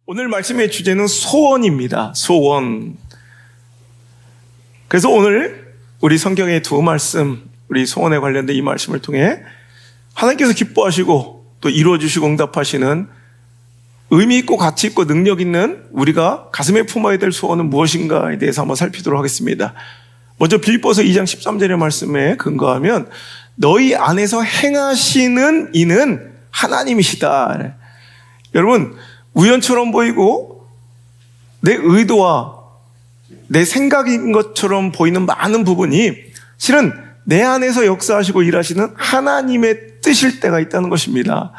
오늘 말씀의 주제는 소원입니다. 소원. 그래서 오늘 우리 성경의 두 말씀, 우리 소원에 관련된 이 말씀을 통해 하나님께서 기뻐하시고 또 이루어주시고 응답하시는 의미 있고 가치 있고 능력 있는 우리가 가슴에 품어야 될 소원은 무엇인가에 대해서 한번 살피도록 하겠습니다. 먼저 빌립보서 2장 13절의 말씀에 근거하면 너희 안에서 행하시는 이는 하나님이시다. 여러분, 우연처럼 보이고 내 의도와 내 생각인 것처럼 보이는 많은 부분이 실은 내 안에서 역사하시고 일하시는 하나님의 뜻일 때가 있다는 것입니다.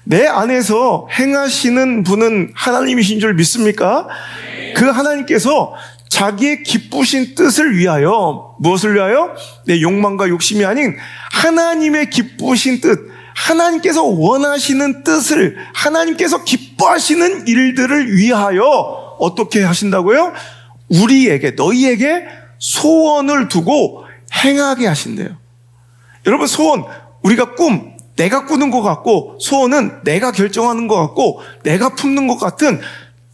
내 안에서 행하시는 분은 하나님이신 줄 믿습니까? 그 하나님께서 자기의 기쁘신 뜻을 위하여, 무엇을 위하여? 내 욕망과 욕심이 아닌 하나님의 기쁘신 뜻, 하나님께서 원하시는 뜻을, 하나님께서 기뻐하시는 일들을 위하여 어떻게 하신다고요? 우리에게, 너희에게 소원을 두고 행하게 하신대요. 여러분, 소원, 우리가 내가 꾸는 것 같고, 소원은 내가 결정하는 것 같고, 내가 품는 것 같은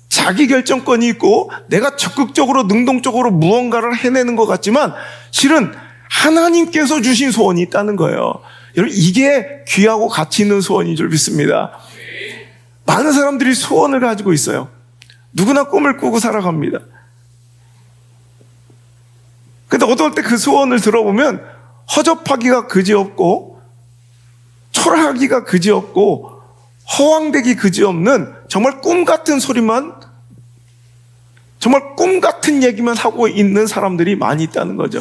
자기 결정권이 있고, 내가 적극적으로 능동적으로 무언가를 해내는 것 같지만 실은 하나님께서 주신 소원이 있다는 거예요. 여러분, 이게 귀하고 가치 있는 소원인 줄 믿습니다. 많은 사람들이 소원을 가지고 있어요. 누구나 꿈을 꾸고 살아갑니다. 근데 어떨 때 그 소원을 들어보면 허접하기가 그지없고 초라하기가 그지없고 허황되기 그지없는 정말 꿈 같은 소리만, 정말 꿈 같은 얘기만 하고 있는 사람들이 많이 있다는 거죠.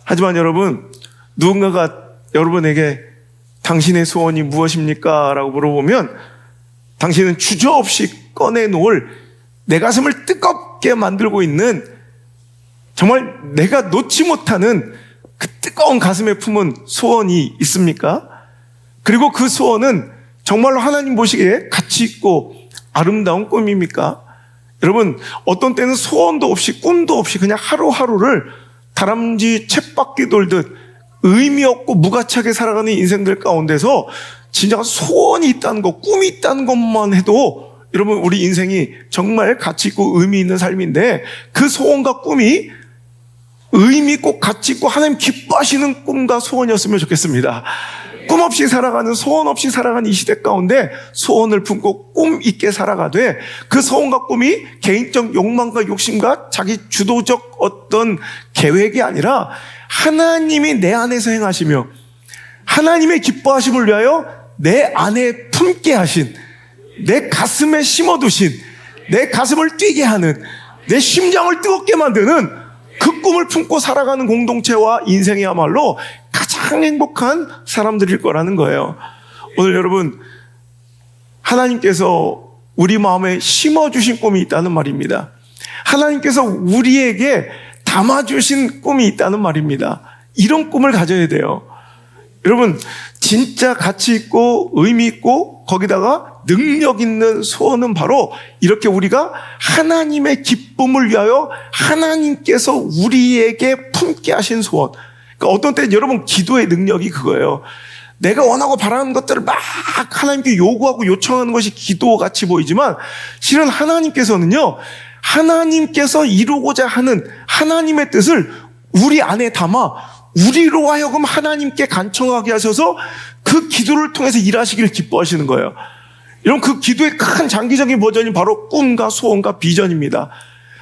하지만 여러분, 누군가가 여러분에게 당신의 소원이 무엇입니까? 라고 물어보면 당신은 주저없이 꺼내놓을 내 가슴을 뜨겁게 만들고 있는 정말 내가 놓지 못하는 그 뜨거운 가슴에 품은 소원이 있습니까? 그리고 그 소원은 정말로 하나님 보시기에 가치 있고 아름다운 꿈입니까? 여러분, 어떤 때는 소원도 없이 꿈도 없이 그냥 하루하루를 다람쥐 쳇바퀴 돌듯 의미 없고 무가치하게 살아가는 인생들 가운데서 진짜 소원이 있다는 것, 꿈이 있다는 것만 해도 여러분, 우리 인생이 정말 가치 있고 의미 있는 삶인데 그 소원과 꿈이 의미 있고 가치 있고 하나님 기뻐하시는 꿈과 소원이었으면 좋겠습니다. 꿈 없이 살아가는, 소원 없이 살아가는 이 시대 가운데 소원을 품고 꿈 있게 살아가되 그 소원과 꿈이 개인적 욕망과 욕심과 자기 주도적 어떤 계획이 아니라 하나님이 내 안에서 행하시며 하나님의 기뻐하심을 위하여 내 안에 품게 하신, 내 가슴에 심어두신, 내 가슴을 뛰게 하는, 내 심장을 뜨겁게 만드는 그 꿈을 품고 살아가는 공동체와 인생이야말로 가장 행복한 사람들일 거라는 거예요. 오늘 여러분, 하나님께서 우리 마음에 심어주신 꿈이 있다는 말입니다. 하나님께서 우리에게 담아주신 꿈이 있다는 말입니다. 이런 꿈을 가져야 돼요. 여러분, 진짜 가치 있고 의미 있고 거기다가 능력 있는 소원은 바로 이렇게 우리가 하나님의 기쁨을 위하여 하나님께서 우리에게 품게 하신 소원. 그러니까 어떤 때 여러분, 기도의 능력이 그거예요. 내가 원하고 바라는 것들을 막 하나님께 요구하고 요청하는 것이 기도같이 보이지만 실은 하나님께서는요, 하나님께서 이루고자 하는 하나님의 뜻을 우리 안에 담아 우리로 하여금 하나님께 간청하게 하셔서 그 기도를 통해서 일하시길 기뻐하시는 거예요. 여러분, 그 기도의 큰 장기적인 버전이 바로 꿈과 소원과 비전입니다.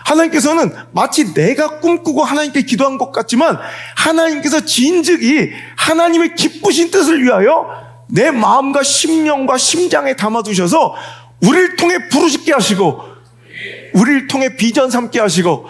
하나님께서는 마치 내가 꿈꾸고 하나님께 기도한 것 같지만 하나님께서 진즉이 하나님의 기쁘신 뜻을 위하여 내 마음과 심령과 심장에 담아두셔서 우리를 통해 부르짖게 하시고 우리를 통해 비전 삼게 하시고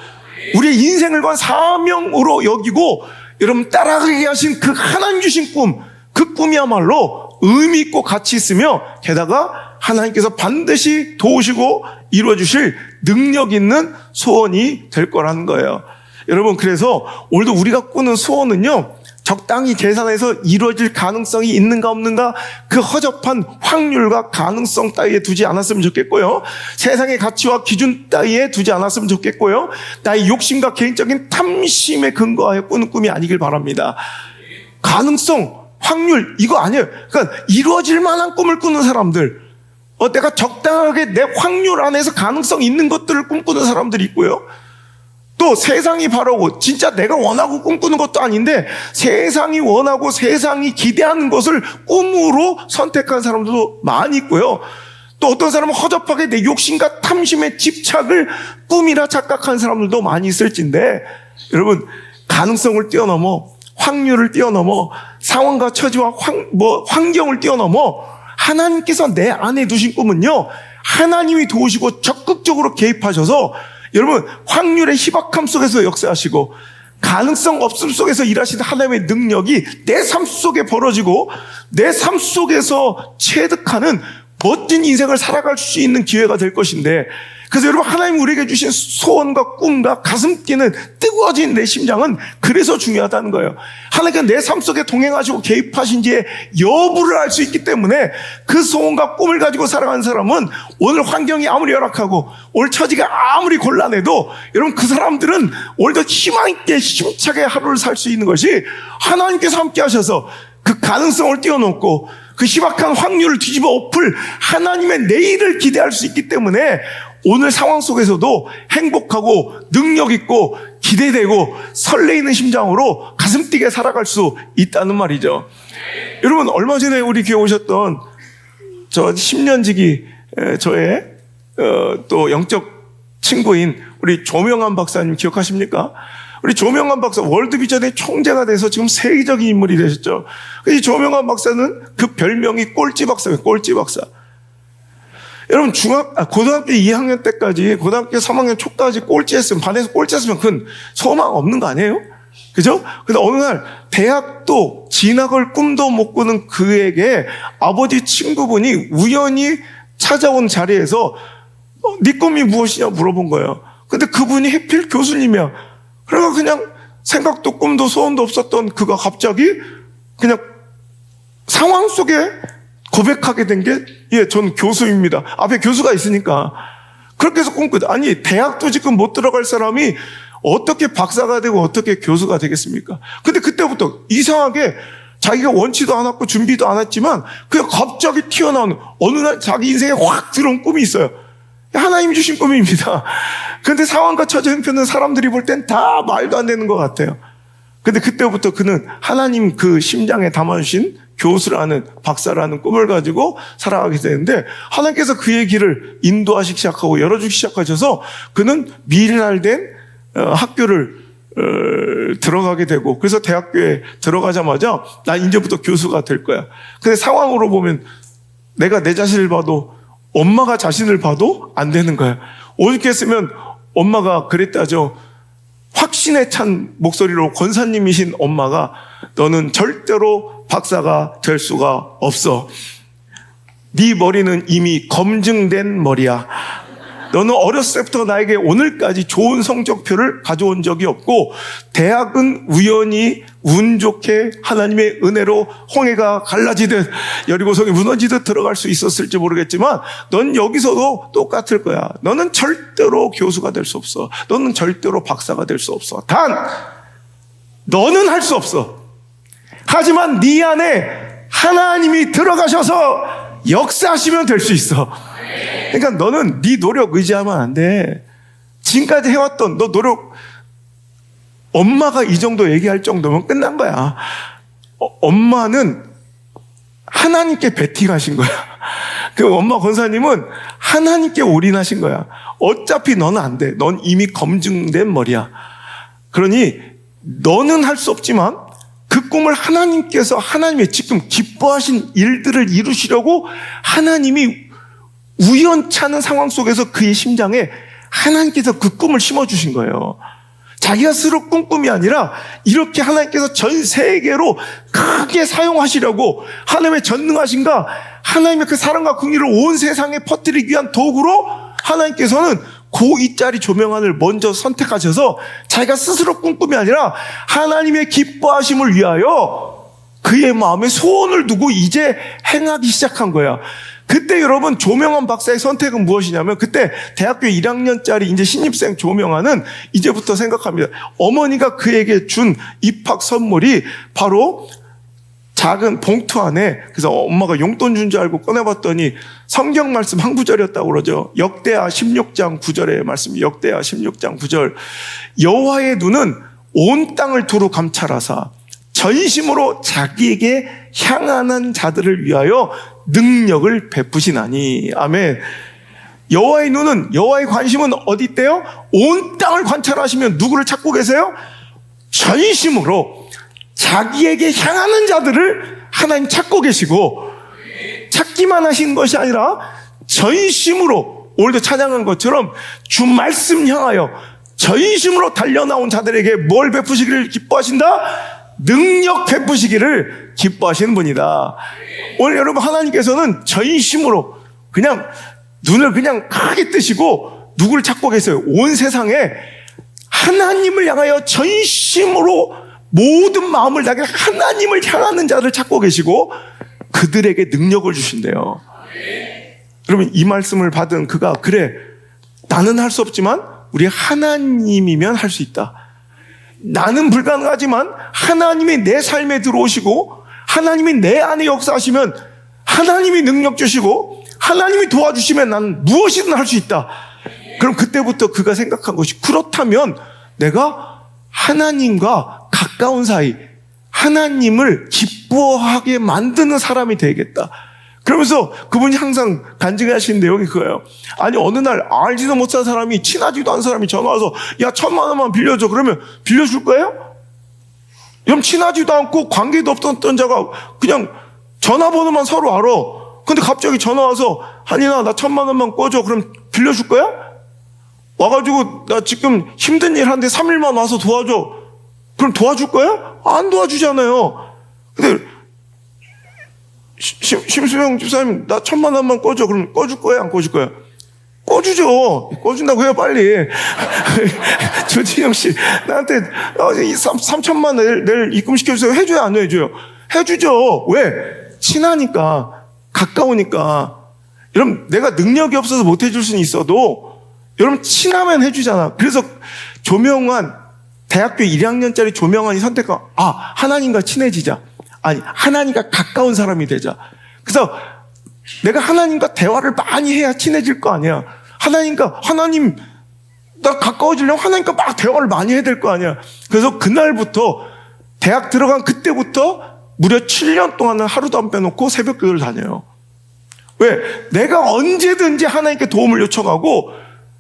우리의 인생을 건 사명으로 여기고 여러분 따라가게 하신 그 하나님 주신 꿈, 그 꿈이야말로 의미 있고 가치 있으며 게다가 하나님께서 반드시 도우시고 이루어주실 능력 있는 소원이 될 거라는 거예요. 여러분, 그래서 오늘도 우리가 꾸는 소원은요, 적당히 계산해서 이루어질 가능성이 있는가 없는가 그 허접한 확률과 가능성 따위에 두지 않았으면 좋겠고요. 세상의 가치와 기준 따위에 두지 않았으면 좋겠고요. 나의 욕심과 개인적인 탐심에 근거하여 꾸는 꿈이 아니길 바랍니다. 가능성, 확률 이거 아니에요. 그러니까 이루어질 만한 꿈을 꾸는 사람들, 내가 적당하게 내 확률 안에서 가능성 있는 것들을 꿈꾸는 사람들이 있고요. 또 세상이 바라고 진짜 내가 원하고 꿈꾸는 것도 아닌데 세상이 원하고 세상이 기대하는 것을 꿈으로 선택한 사람들도 많이 있고요. 또 어떤 사람은 허접하게 내 욕심과 탐심에 집착을 꿈이라 착각한 사람들도 많이 있을진데, 여러분, 가능성을 뛰어넘어, 확률을 뛰어넘어, 상황과 처지와 환경을 뛰어넘어 하나님께서 내 안에 두신 꿈은요, 하나님이 도우시고 적극적으로 개입하셔서 여러분, 확률의 희박함 속에서 역사하시고 가능성 없음 속에서 일하시는 하나님의 능력이 내 삶 속에 벌어지고 내 삶 속에서 체득하는 멋진 인생을 살아갈 수 있는 기회가 될 것인데, 그래서 여러분, 하나님 우리에게 주신 소원과 꿈과 가슴 뛰는 뜨거워진 내 심장은 그래서 중요하다는 거예요. 하나님께서 내 삶 속에 동행하시고 개입하신지의 여부를 알 수 있기 때문에 그 소원과 꿈을 가지고 살아가는 사람은 오늘 환경이 아무리 열악하고 오늘 처지가 아무리 곤란해도 여러분, 그 사람들은 오늘도 희망 있게 힘차게 하루를 살 수 있는 것이 하나님께서 함께 하셔서 그 가능성을 뛰어넘고 그 희박한 확률을 뒤집어 엎을 하나님의 내일을 기대할 수 있기 때문에 오늘 상황 속에서도 행복하고 능력 있고 기대되고 설레이는 심장으로 가슴 뛰게 살아갈 수 있다는 말이죠. 여러분, 얼마 전에 우리 교회 오셨던 저 10년지기 저의 또 영적 친구인 우리 조명환 박사님 기억하십니까? 우리 조명환 박사 월드비전의 총재가 돼서 지금 세계적인 인물이 되셨죠. 이 조명환 박사는 그 별명이 꼴찌 박사예요. 꼴찌 박사. 여러분, 고등학교 2학년 때까지, 고등학교 3학년 초까지 꼴찌했으면, 반에서 꼴찌했으면 그건 소망 없는 거 아니에요? 그죠? 근데 어느 날 대학도 진학을 꿈도 못 꾸는 그에게 아버지 친구분이 우연히 찾아온 자리에서 네 꿈이 무엇이냐 물어본 거예요. 근데 그분이 해필 교수님이야. 그러니까 그냥 생각도 꿈도 소원도 없었던 그가 갑자기 그냥 상황 속에 고백하게 된 게, 전 교수입니다. 앞에 교수가 있으니까. 그렇게 해서 꿈꾸다. 아니, 대학도 지금 못 들어갈 사람이 어떻게 박사가 되고 어떻게 교수가 되겠습니까? 근데 그때부터 이상하게 자기가 원치도 않았고 준비도 안 했지만 그냥 갑자기 튀어나오는 어느 날 자기 인생에 확 들어온 꿈이 있어요. 하나님이 주신 꿈입니다. 근데 상황과 처지 형편은 사람들이 볼 땐 다 말도 안 되는 것 같아요. 근데 그때부터 그는 하나님 그 심장에 담아주신 교수라는, 박사라는 꿈을 가지고 살아가게 되는데, 하나님께서 그의 길을 인도하시기 시작하고 열어주기 시작하셔서 그는 미랄된 학교를 들어가게 되고, 그래서 대학교에 들어가자마자 난 이제부터 교수가 될 거야. 근데 상황으로 보면 내가 내 자신을 봐도, 엄마가 자신을 봐도 안 되는 거야. 어떻게 했으면 엄마가 그랬다죠. 확신에 찬 목소리로, 권사님이신 엄마가 너는 절대로 박사가 될 수가 없어. 네 머리는 이미 검증된 머리야. 너는 어렸을 때부터 나에게 오늘까지 좋은 성적표를 가져온 적이 없고, 대학은 우연히 운 좋게 하나님의 은혜로 홍해가 갈라지듯 여리고성이 무너지듯 들어갈 수 있었을지 모르겠지만 넌 여기서도 똑같을 거야. 너는 절대로 교수가 될 수 없어. 너는 절대로 박사가 될 수 없어. 단 너는 할 수 없어. 하지만 네 안에 하나님이 들어가셔서 역사하시면 될 수 있어. 그러니까 너는 네 노력 의지하면 안 돼. 지금까지 해왔던 너 노력, 엄마가 이 정도 얘기할 정도면 끝난 거야. 엄마는 하나님께 베팅하신 거야. 그 엄마 권사님은 하나님께 올인하신 거야. 어차피 너는 안 돼. 넌 이미 검증된 머리야. 그러니 너는 할 수 없지만 그 꿈을 하나님께서, 하나님의 지금 기뻐하신 일들을 이루시려고 하나님이 우연찮은 상황 속에서 그의 심장에 하나님께서 그 꿈을 심어주신 거예요. 자기가 스스로 꾼 꿈이 아니라 이렇게 하나님께서 전 세계로 크게 사용하시려고 하나님의 전능하신가, 하나님의 그 사랑과 긍휼을 온 세상에 퍼뜨리기 위한 도구로 하나님께서는 고2짜리 조명안을 먼저 선택하셔서 자기가 스스로 꾼 꿈이 아니라 하나님의 기뻐하심을 위하여 그의 마음에 소원을 두고 이제 행하기 시작한 거야. 그때 여러분, 조명환 박사의 선택은 무엇이냐면, 그때 대학교 1학년짜리 이제 신입생 조명환은 이제부터 생각합니다. 어머니가 그에게 준 입학 선물이 바로 작은 봉투 안에, 그래서 엄마가 용돈 준 줄 알고 꺼내봤더니 성경 말씀 한 구절이었다고 그러죠. 역대하 16장 9절의 말씀, 역대하 16장 9절. 여호와의 눈은 온 땅을 두루 감찰하사 전심으로 자기에게 향하는 자들을 위하여 능력을 베푸시나니. 아멘. 여호와의 눈은, 여호와의 관심은 어디 있대요? 온 땅을 관찰하시면 누구를 찾고 계세요? 전심으로 자기에게 향하는 자들을 하나님 찾고 계시고, 찾기만 하신 것이 아니라 전심으로, 오늘도 찬양한 것처럼 주 말씀 향하여 전심으로 달려나온 자들에게 뭘 베푸시기를 기뻐하신다? 능력 베푸시기를 기뻐하시는 분이다. 오늘 여러분, 하나님께서는 전심으로 그냥 눈을 그냥 크게 뜨시고 누구를 찾고 계세요? 온 세상에 하나님을 향하여 전심으로 모든 마음을 다해 하나님을 향하는 자를 찾고 계시고 그들에게 능력을 주신대요. 여러분, 이 말씀을 받은 그가, 그래, 나는 할 수 없지만 우리 하나님이면 할 수 있다. 나는 불가능하지만 하나님이 내 삶에 들어오시고 하나님이 내 안에 역사하시면 하나님이 능력 주시고 하나님이 도와주시면 나는 무엇이든 할 수 있다. 그럼 그때부터 그가 생각한 것이, 그렇다면 내가 하나님과 가까운 사이, 하나님을 기뻐하게 만드는 사람이 되겠다. 그러면서 그분이 항상 간증하시는 내용이 그거예요. 아니, 어느 날 알지도 못한 사람이, 친하지도 않은 사람이 전화와서 야, 1,000만 원만 빌려줘. 그러면 빌려줄 거예요? 그럼 친하지도 않고 관계도 없던 자가 그냥 전화번호만 서로 알아. 근데 갑자기 전화와서 한이나 나 1,000만 원만 꿔줘. 그럼 빌려줄 거야? 와가지고 나 지금 힘든 일 하는데 3일만 와서 도와줘. 그럼 도와줄 거야? 안 도와주잖아요. 근데 심수영 집사님, 나 1,000만 원만 꿔줘. 그럼 꺼줄 거야? 안 꺼줄 거야? 꺼주죠. 꺼준다고 해요, 빨리. 조진영 씨, 나한테 3,000만 내일 입금시켜주세요. 해줘요, 안 해줘요? 해주죠. 왜? 친하니까, 가까우니까. 여러분, 내가 능력이 없어서 못 해줄 수는 있어도 여러분, 친하면 해주잖아. 그래서 조명환, 대학교 1학년짜리 조명환이 선택한, 하나님과 친해지자. 아니, 하나님과 가까운 사람이 되자. 그래서 내가 하나님과 대화를 많이 해야 친해질 거 아니야. 하나님, 나 가까워지려면 하나님과 막 대화를 많이 해야 될 거 아니야. 그래서 그날부터, 대학 들어간 그때부터 무려 7년 동안은 하루도 안 빼놓고 새벽 교회를 다녀요. 왜? 내가 언제든지 하나님께 도움을 요청하고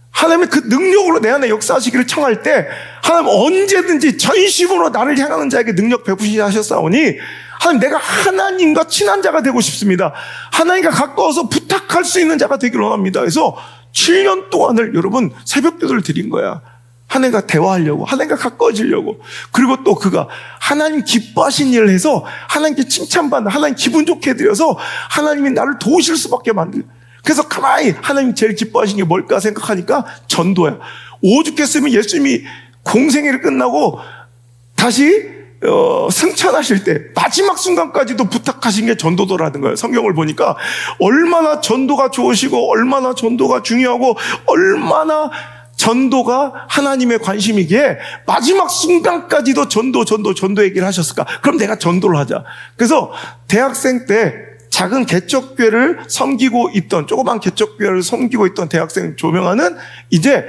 하나님의 그 능력으로 내 안에 역사하시기를 청할 때 하나님 언제든지 전심으로 나를 향하는 자에게 능력 베푸시자 하셨사오니, 하나님, 내가 하나님과 친한 자가 되고 싶습니다. 하나님과 가까워서 부탁할 수 있는 자가 되기를 원합니다. 그래서 7년 동안을 여러분 새벽 기도를 드린 거야. 하나님과 대화하려고, 하나님과 가까워지려고. 그리고 또 그가 하나님 기뻐하신 일을 해서 하나님께 칭찬받는, 하나님 기분 좋게 해드려서 하나님이 나를 도우실 수밖에 만들. 그래서 가만히 하나님 제일 기뻐하신 게 뭘까 생각하니까 전도야. 오죽했으면 예수님이 공생애를 끝나고 다시 승천하실 때 마지막 순간까지도 부탁하신 게 전도도라는 거예요. 성경을 보니까 얼마나 전도가 좋으시고 얼마나 전도가 중요하고 얼마나 전도가 하나님의 관심이기에 마지막 순간까지도 전도 얘기를 하셨을까? 그럼 내가 전도를 하자. 그래서 대학생 때 작은 개척교회를 섬기고 있던, 조그만 개척교회를 섬기고 있던 대학생 조명하는 이제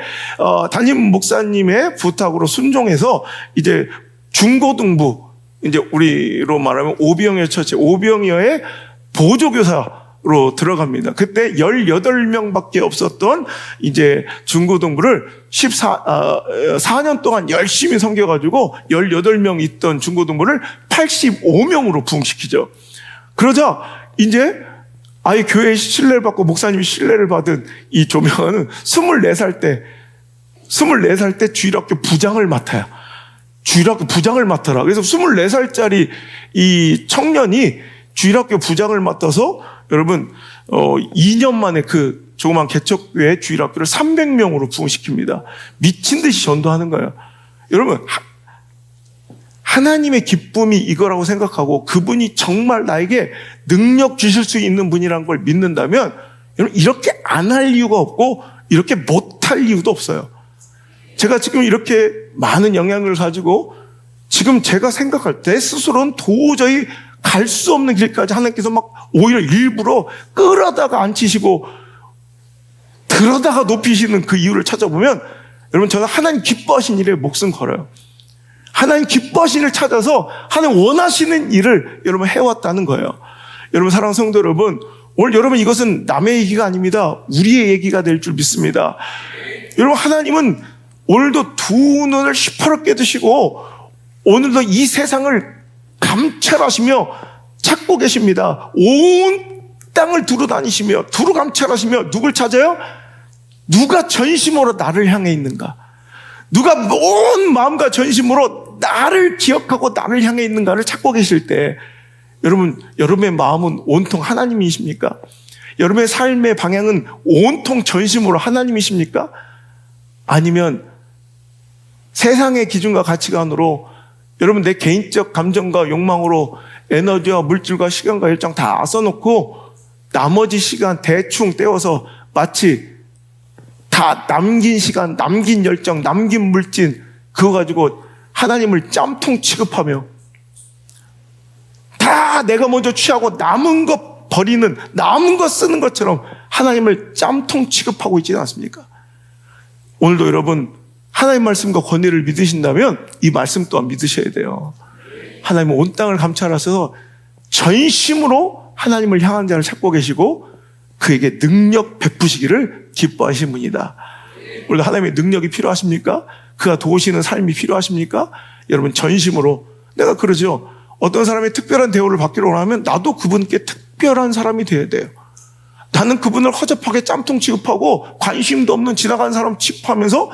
담임 목사님의 부탁으로 순종해서 이제 중고등부, 이제 우리로 말하면 오병이어 처치, 오병이어의 보조교사로 들어갑니다. 그때 18명밖에 없었던 이제 중고등부를 4년 동안 열심히 섬겨가지고 18명 있던 중고등부를 85명으로 부흥시키죠. 그러자 이제 아예 교회의 신뢰를 받고 목사님이 신뢰를 받은 이 조명은 24살 때 주일학교 부장을 맡아요. 주일학교 부장을 맡아라. 그래서 24살짜리 이 청년이 주일학교 부장을 맡아서 여러분 2년 만에 그 조그만 개척교회 주일학교를 300명으로 부흥시킵니다. 미친 듯이 전도하는 거예요. 여러분, 하나님의 기쁨이 이거라고 생각하고 그분이 정말 나에게 능력 주실 수 있는 분이라는 걸 믿는다면 여러분, 이렇게 안 할 이유가 없고 이렇게 못할 이유도 없어요. 제가 지금 이렇게 많은 영향을 가지고 지금 제가 생각할 때 스스로는 도저히 갈 수 없는 길까지 하나님께서 막 오히려 일부러 끌어다가 앉히시고 들어다가 높이시는 그 이유를 찾아보면 여러분, 저는 하나님 기뻐하신 일에 목숨 걸어요. 하나님 기뻐하신 일을 찾아서 하나님 원하시는 일을 여러분 해왔다는 거예요. 여러분, 사랑하는 성도 여러분, 오늘 여러분, 이것은 남의 얘기가 아닙니다. 우리의 얘기가 될 줄 믿습니다. 여러분, 하나님은 오늘도 두 눈을 시퍼렇게 뜨시고 오늘도 이 세상을 감찰하시며 찾고 계십니다. 온 땅을 두루 다니시며 두루 감찰하시며 누굴 찾아요? 누가 전심으로 나를 향해 있는가? 누가 온 마음과 전심으로 나를 기억하고 나를 향해 있는가를 찾고 계실 때 여러분, 여러분의 마음은 온통 하나님이십니까? 여러분의 삶의 방향은 온통 전심으로 하나님이십니까? 아니면 세상의 기준과 가치관으로 여러분, 내 개인적 감정과 욕망으로 에너지와 물질과 시간과 일정 다 써놓고 나머지 시간 대충 떼어서 마치 다 남긴 시간, 남긴 열정, 남긴 물질 그거 가지고 하나님을 짬통 취급하며 다 내가 먼저 취하고 남은 것 버리는, 남은 것 쓰는 것처럼 하나님을 짬통 취급하고 있지는 않습니까? 오늘도 여러분, 하나님 말씀과 권위를 믿으신다면 이 말씀 또한 믿으셔야 돼요. 하나님은 온 땅을 감찰하셔서 전심으로 하나님을 향한 자를 찾고 계시고 그에게 능력 베푸시기를 기뻐하신 분이다. 오늘도 하나님의 능력이 필요하십니까? 그가 도우시는 삶이 필요하십니까? 여러분, 전심으로. 내가 그러죠. 어떤 사람이 특별한 대우를 받기로 원하면 나도 그분께 특별한 사람이 돼야 돼요. 나는 그분을 허접하게 짬통 취급하고 관심도 없는 지나가는 사람 취급하면서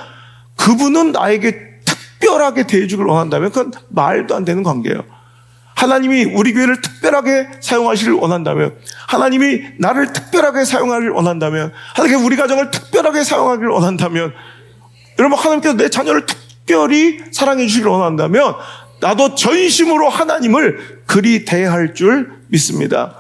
그분은 나에게 특별하게 대해주길 원한다면 그건 말도 안 되는 관계예요. 하나님이 우리 교회를 특별하게 사용하시길 원한다면, 하나님이 나를 특별하게 사용하길 원한다면, 하나님께 우리 가정을 특별하게 사용하길 원한다면, 여러분, 하나님께서 내 자녀를 특별히 사랑해 주시길 원한다면 나도 전심으로 하나님을 그리 대할 줄 믿습니다.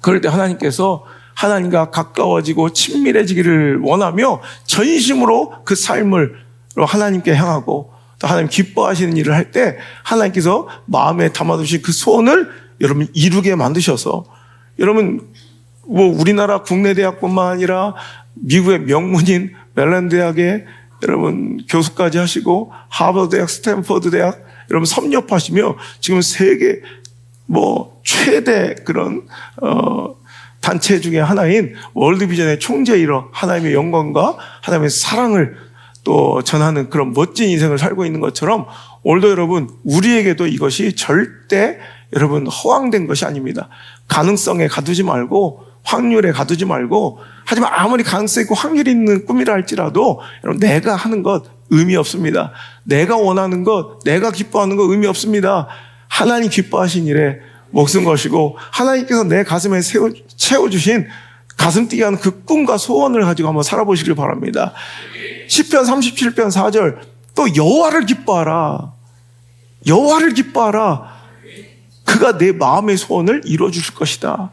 그럴 때 하나님께서 하나님과 가까워지고 친밀해지기를 원하며 전심으로 그 삶을 하나님께 향하고 또 하나님 기뻐하시는 일을 할 때 하나님께서 마음에 담아두신 그 소원을 여러분 이루게 만드셔서, 여러분 뭐 우리나라 국내 대학뿐만 아니라 미국의 명문인 멜랜드 대학에 여러분 교수까지 하시고 하버드 대학, 스탠퍼드 대학 여러분 섭렵하시며 지금 세계 뭐 최대 그런 단체 중에 하나인 월드비전의 총재이러 하나님의 영광과 하나님의 사랑을 또 전하는 그런 멋진 인생을 살고 있는 것처럼 오늘도 여러분 우리에게도 이것이 절대 여러분 허황된 것이 아닙니다. 가능성에 가두지 말고 확률에 가두지 말고, 하지만 아무리 가능성 있고 확률이 있는 꿈이라 할지라도 여러분 내가 하는 것 의미 없습니다. 내가 원하는 것, 내가 기뻐하는 것 의미 없습니다. 하나님 기뻐하신 일에 목숨 것이고 하나님께서 내 가슴에 채워주신 가슴 뛰게 하는 그 꿈과 소원을 가지고 한번 살아보시길 바랍니다. 시편 37편 4절 또 여호와를 기뻐하라. 여호와를 기뻐하라. 그가 내 마음의 소원을 이루어주실 것이다.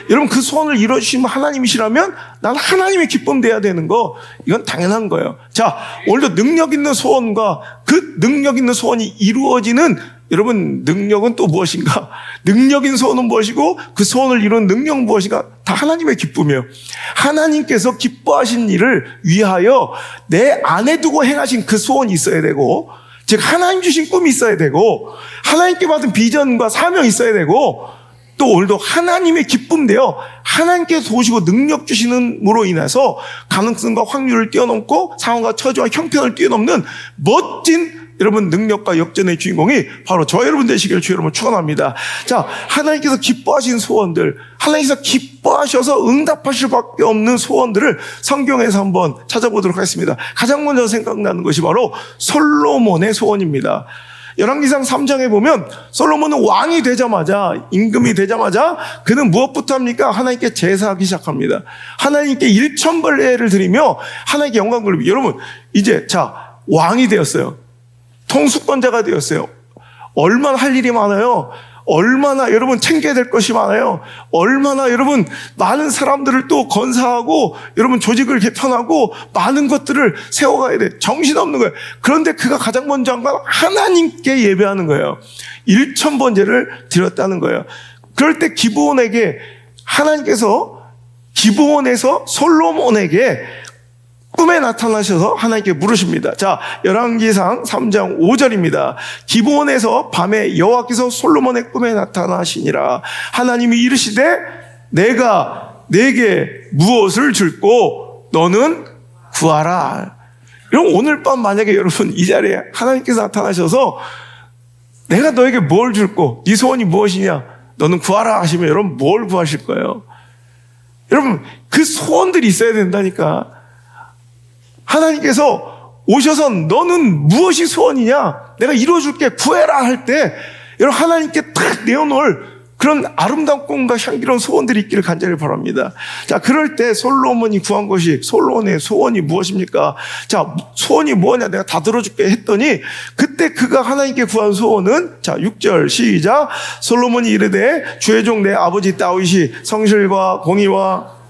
여러분 그 소원을 이루어주시면 하나님이시라면 난 하나님의 기쁨 돼야 되는 거, 이건 당연한 거예요. 자, 오늘도 능력 있는 소원과 그 능력 있는 소원이 이루어지는 여러분 능력은 또 무엇인가? 능력 있는 소원은 무엇이고 그 소원을 이루는 능력은 무엇인가? 다 하나님의 기쁨이에요. 하나님께서 기뻐하신 일을 위하여 내 안에 두고 행하신 그 소원이 있어야 되고, 즉 하나님 주신 꿈이 있어야 되고 하나님께 받은 비전과 사명이 있어야 되고, 또 오늘도 하나님의 기쁨인데요, 하나님께서 도우시고 능력 주시는으로 인해서 가능성과 확률을 뛰어넘고 상황과 처지와 형편을 뛰어넘는 멋진 여러분 능력과 역전의 주인공이 바로 저 여러분 되시기를 주 여러분 축원합니다. 자, 하나님께서 기뻐하신 소원들, 하나님께서 기뻐하셔서 응답하실 수밖에 없는 소원들을 성경에서 한번 찾아보도록 하겠습니다. 가장 먼저 생각나는 것이 바로 솔로몬의 소원입니다. 열왕기상 3장에 보면 솔로몬은 왕이 되자마자, 임금이 되자마자 그는 무엇부터 합니까? 하나님께 제사하기 시작합니다. 하나님께 1,000벌레를 드리며 하나님께 영광 돌리며, 여러분 이제 자 왕이 되었어요. 통수권자가 되었어요. 얼마나 할 일이 많아요. 얼마나 여러분 챙겨야 될 것이 많아요. 얼마나 여러분 많은 사람들을 또 건사하고 여러분 조직을 개편하고 많은 것들을 세워가야 돼. 정신없는 거예요. 그런데 그가 가장 먼저 한 건 하나님께 예배하는 거예요. 1,000번제를 드렸다는 거예요. 그럴 때 기브온에게 하나님께서 기브온에서 솔로몬에게 꿈에 나타나셔서 하나님께 물으십니다. 자, 열왕기상 3장 5절입니다. 기브온에서 밤에 여호와께서 솔로몬의 꿈에 나타나시니라. 하나님이 이르시되 내가 네게 무엇을 줄고 너는 구하라. 그럼 오늘 밤 만약에 여러분 이 자리에 하나님께서 나타나셔서 내가 너에게 뭘 줄고 네 소원이 무엇이냐 너는 구하라 하시면 여러분 뭘 구하실 거예요? 여러분 그 소원들이 있어야 된다니까. 하나님께서 오셔서 너는 무엇이 소원이냐? 내가 이루어줄게 구해라 할 때 여러분 하나님께 딱 내어놓을 그런 아름다운 꿈과 향기로운 소원들이 있기를 간절히 바랍니다. 자, 그럴 때 솔로몬이 구한 것이 솔로몬의 소원이 무엇입니까? 자, 소원이 뭐냐? 내가 다 들어줄게 했더니 그때 그가 하나님께 구한 소원은 자, 6절 시작. 솔로몬이 이르되 주의 종 내 아버지 다윗이 성실과 공의와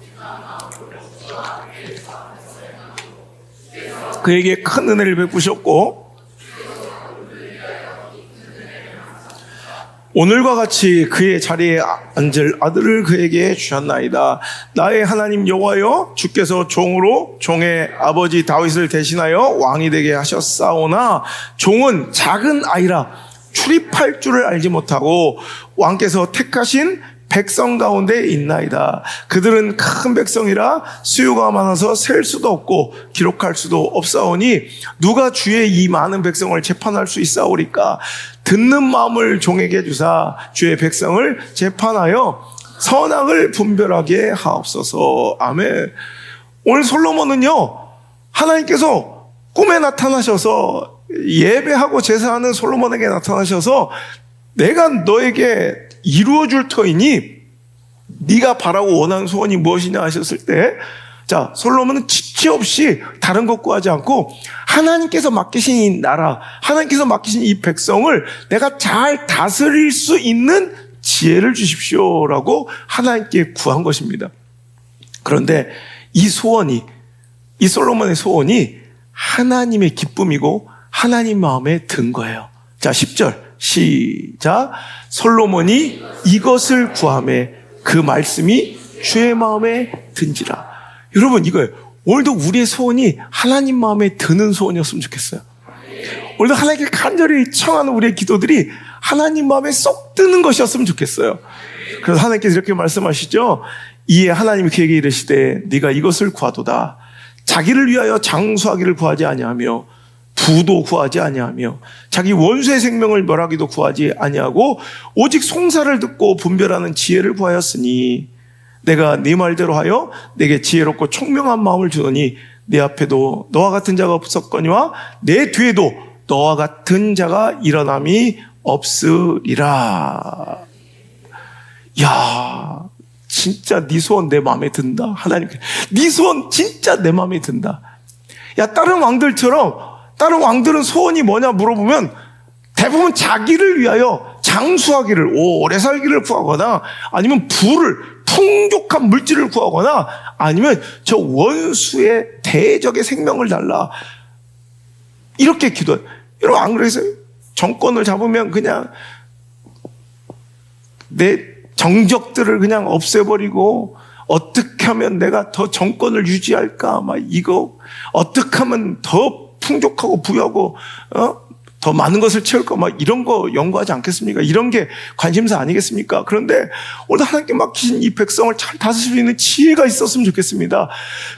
그에게 큰 은혜를 베푸셨고 오늘과 같이 그의 자리에 앉을 아들을 그에게 주셨나이다. 나의 하나님 여호와여 주께서 종으로 종의 아버지 다윗을 대신하여 왕이 되게 하셨사오나 종은 작은 아이라 출입할 줄을 알지 못하고 왕께서 택하신 백성 가운데 있나이다. 그들은 큰 백성이라 수요가 많아서 셀 수도 없고 기록할 수도 없사오니 누가 주의 이 많은 백성을 재판할 수 있사오리까? 듣는 마음을 종에게 주사 주의 백성을 재판하여 선악을 분별하게 하옵소서. 아멘. 오늘 솔로몬은요, 하나님께서 꿈에 나타나셔서 예배하고 제사하는 솔로몬에게 나타나셔서 내가 너에게 이루어줄 터이니 네가 바라고 원하는 소원이 무엇이냐 하셨을 때, 자, 솔로몬은 지체 없이 다른 것 구하지 않고 하나님께서 맡기신 이 나라, 하나님께서 맡기신 이 백성을 내가 잘 다스릴 수 있는 지혜를 주십시오라고 하나님께 구한 것입니다. 그런데 이 소원이, 이 솔로몬의 소원이 하나님의 기쁨이고 하나님 마음에 든 거예요. 자, 10절 시작. 솔로몬이 이것을 구하매 그 말씀이 주의 마음에 든지라. 여러분 이거예요. 오늘도 우리의 소원이 하나님 마음에 드는 소원이었으면 좋겠어요. 오늘도 하나님께 간절히 청하는 우리의 기도들이 하나님 마음에 쏙 드는 것이었으면 좋겠어요. 그래서 하나님께서 이렇게 말씀하시죠. 이에 하나님이 그에게 이르시되 네가 이것을 구하도다. 자기를 위하여 장수하기를 구하지 아니하며 부도 구하지 아니하며 자기 원수의 생명을 멸하기도 구하지 아니하고 오직 송사를 듣고 분별하는 지혜를 구하였으니 내가 네 말대로 하여 내게 지혜롭고 총명한 마음을 주노니 내 앞에도 너와 같은 자가 없었거니와 내 뒤에도 너와 같은 자가 일어남이 없으리라. 야, 진짜 네 소원 내 마음에 든다. 하나님, 네 소원 진짜 내 마음에 든다. 야, 다른 왕들은 소원이 뭐냐 물어보면 대부분 자기를 위하여 장수하기를, 오래 살기를 구하거나 아니면 풍족한 물질을 구하거나 아니면 저 원수의 대적의 생명을 달라. 이렇게 기도해요. 여러분 안 그러세요? 정권을 잡으면 그냥 내 정적들을 그냥 없애버리고 어떻게 하면 내가 더 정권을 유지할까? 막 이거 어떻게 하면 더 풍족하고 부유하고 더 많은 것을 채울까? 막 이런 거 연구하지 않겠습니까? 이런 게 관심사 아니겠습니까? 그런데 오늘 하나님께 맡기신 이 백성을 잘 다스릴 수 있는 지혜가 있었으면 좋겠습니다.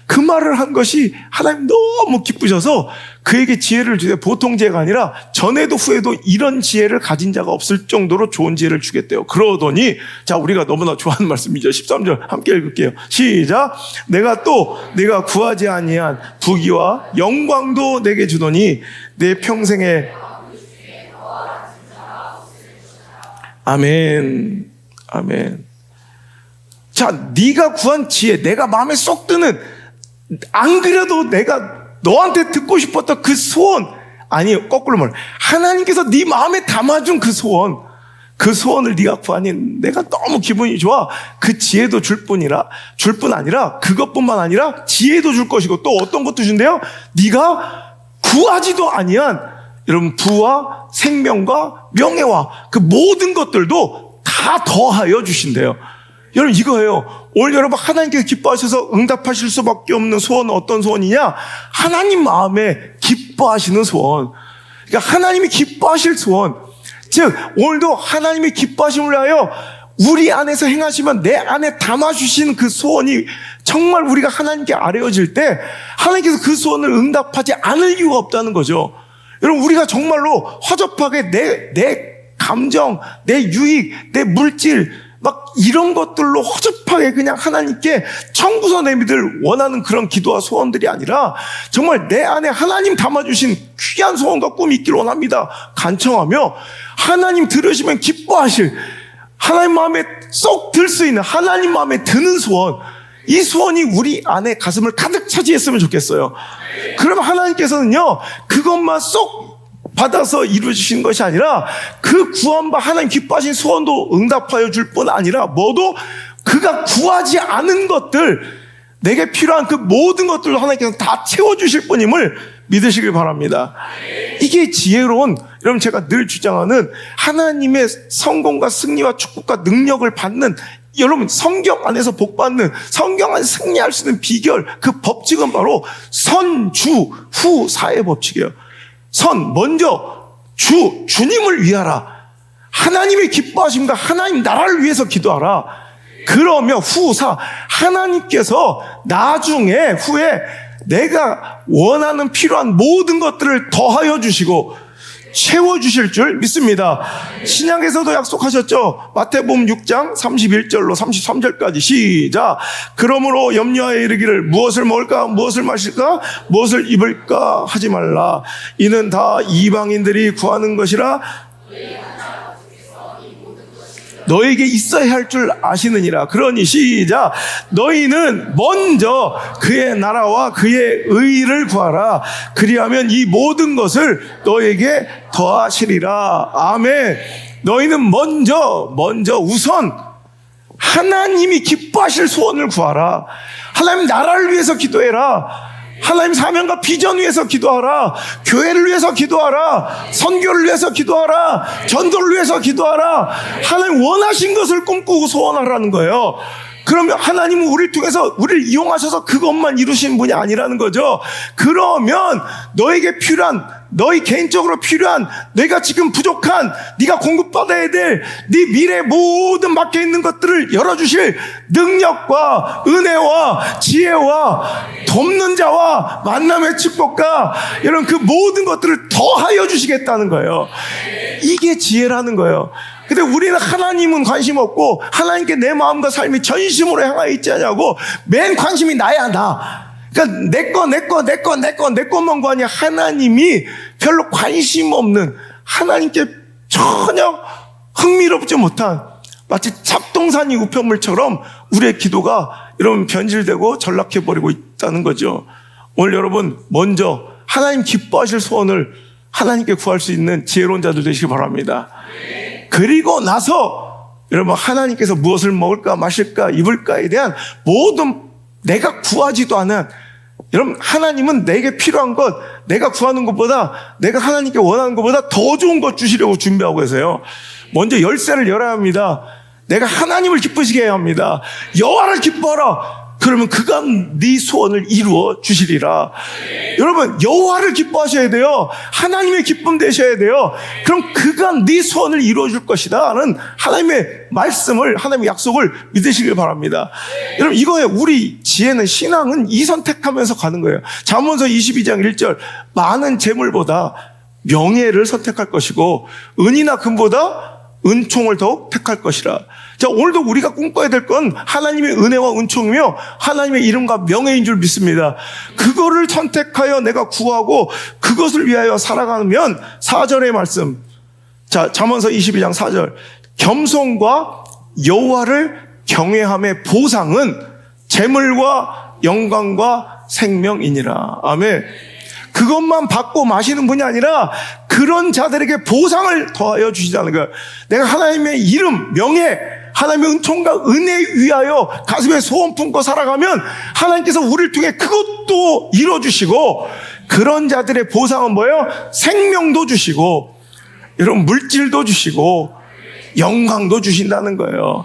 그 말을 한 것이 하나님 너무 기쁘셔서 그에게 지혜를 주되 보통 지혜가 아니라 전에도 후에도 이런 지혜를 가진 자가 없을 정도로 좋은 지혜를 주겠대요. 그러더니 자, 우리가 너무나 좋아하는 말씀이죠. 13절 함께 읽을게요. 시작. 내가 구하지 아니한 부귀와 영광도 내게 주더니 내 평생에 아멘. 아멘. 자, 네가 구한 지혜, 내가 마음에 쏙 드는, 안 그래도 내가 너한테 듣고 싶었던 그 소원, 아니 거꾸로 말해, 하나님께서 네 마음에 담아준 그 소원, 그 소원을 네가 구하니 내가 너무 기분이 좋아. 그 지혜도 줄 뿐 아니라 그것뿐만 아니라 지혜도 줄 것이고 또 어떤 것도 준대요? 네가 구하지도 아니한 여러분 부와 생명과 명예와 그 모든 것들도 다 더하여 주신대요. 여러분 이거예요. 오늘 여러분 하나님께서 기뻐하셔서 응답하실 수밖에 없는 소원은 어떤 소원이냐? 하나님 마음에 기뻐하시는 소원. 그러니까 하나님이 기뻐하실 소원. 즉 오늘도 하나님의 기뻐하심을 위하여 우리 안에서 행하시면 내 안에 담아주신 그 소원이 정말 우리가 하나님께 아뢰어질 때 하나님께서 그 소원을 응답하지 않을 이유가 없다는 거죠. 여러분 우리가 정말로 허접하게 내 감정, 내 유익, 내 물질 막 이런 것들로 허접하게 그냥 하나님께 청구서 내미들 원하는 그런 기도와 소원들이 아니라 정말 내 안에 하나님 담아주신 귀한 소원과 꿈이 있길 원합니다. 간청하며 하나님 들으시면 기뻐하실 하나님 마음에 쏙 들 수 있는 하나님 마음에 드는 소원, 이 소원이 우리 안에 가슴을 가득 차지했으면 좋겠어요. 그러면 하나님께서는요 그것만 쏙 받아서 이루어주시는 것이 아니라 그 구한 바 하나님 기뻐하신 소원도 응답하여 줄 뿐 아니라 뭐도 그가 구하지 않은 것들, 내게 필요한 그 모든 것들도 하나님께서 다 채워주실 뿐임을 믿으시길 바랍니다. 이게 지혜로운, 여러분 제가 늘 주장하는 하나님의 성공과 승리와 축복과 능력을 받는, 여러분 성경 안에서 복받는, 성경 안에서 승리할 수 있는 비결, 그 법칙은 바로 선주후사의 법칙이에요. 선, 먼저 주님을 위하라. 하나님의 기뻐하심과 하나님 나라를 위해서 기도하라. 그러면 후사, 하나님께서 나중에 후에 내가 원하는 필요한 모든 것들을 더하여 주시고 채워주실 줄 믿습니다. 신약에서도 약속하셨죠. 마태복음 6장 31절로 33절까지 시작. 그러므로 염려하여 이르기를 무엇을 먹을까 무엇을 마실까 무엇을 입을까 하지 말라. 이는 다 이방인들이 구하는 것이라 너에게 있어야 할 줄 아시느니라. 그러니 시작. 너희는 먼저 그의 나라와 그의 의를 구하라. 그리하면 이 모든 것을 너에게 더하시리라. 아멘. 너희는 먼저 우선 하나님이 기뻐하실 소원을 구하라. 하나님 나라를 위해서 기도해라. 하나님 사명과 비전 위해서 기도하라. 교회를 위해서 기도하라. 선교를 위해서 기도하라. 전도를 위해서 기도하라. 하나님 원하신 것을 꿈꾸고 소원하라는 거예요. 그러면 하나님은 우리를 통해서 우리를 이용하셔서 그것만 이루시는 분이 아니라는 거죠. 그러면 너에게 필요한, 너희 개인적으로 필요한, 내가 지금 부족한, 네가 공급받아야 될 네 미래 모든 막혀있는 것들을 열어주실 능력과 은혜와 지혜와 돕는 자와 만남의 축복과 이런 그 모든 것들을 더하여 주시겠다는 거예요. 이게 지혜라는 거예요. 근데 우리는 하나님은 관심 없고 하나님께 내 마음과 삶이 전심으로 향하여 있지 않냐고 맨 관심이 나야 나. 그러니까 내 것만 구하니 하나님이 별로 관심 없는, 하나님께 전혀 흥미롭지 못한 마치 잡동사니 우편물처럼 우리의 기도가 여러분 변질되고 전락해버리고 있다는 거죠. 오늘 여러분 먼저 하나님 기뻐하실 소원을 하나님께 구할 수 있는 지혜로운 자들 되시기 바랍니다. 그리고 나서 여러분 하나님께서 무엇을 먹을까 마실까 입을까에 대한 모든 내가 구하지도 않은, 여러분 하나님은 내게 필요한 것, 내가 구하는 것보다, 내가 하나님께 원하는 것보다 더 좋은 것 주시려고 준비하고 계세요. 먼저 열쇠를 열어야 합니다. 내가 하나님을 기쁘시게 해야 합니다. 여호와를 기뻐하라. 그러면 그가 네 소원을 이루어 주시리라. 여러분 여호와를 기뻐하셔야 돼요. 하나님의 기쁨 되셔야 돼요. 그럼 그가 네 소원을 이루어 줄 것이다 하는 하나님의 말씀을, 하나님의 약속을 믿으시길 바랍니다. 여러분 이거에 우리 지혜는, 신앙은 이 선택하면서 가는 거예요. 잠언서 22장 1절 많은 재물보다 명예를 선택할 것이고 은이나 금보다 은총을 더욱 택할 것이라. 자, 오늘도 우리가 꿈꿔야 될 건 하나님의 은혜와 은총이며 하나님의 이름과 명예인 줄 믿습니다. 그거를 선택하여 내가 구하고 그것을 위하여 살아가면 4절의 말씀. 자, 잠언서 22장 4절. 겸손과 여호와를 경외함의 보상은 재물과 영광과 생명이니라. 아멘. 그것만 받고 마시는 분이 아니라 그런 자들에게 보상을 더하여 주시다는 거예요. 내가 하나님의 이름, 명예, 하나님의 은총과 은혜 위하여 가슴에 소원 품고 살아가면 하나님께서 우리를 통해 그것도 이뤄주시고, 그런 자들의 보상은 뭐예요? 생명도 주시고, 여러분 물질도 주시고 영광도 주신다는 거예요.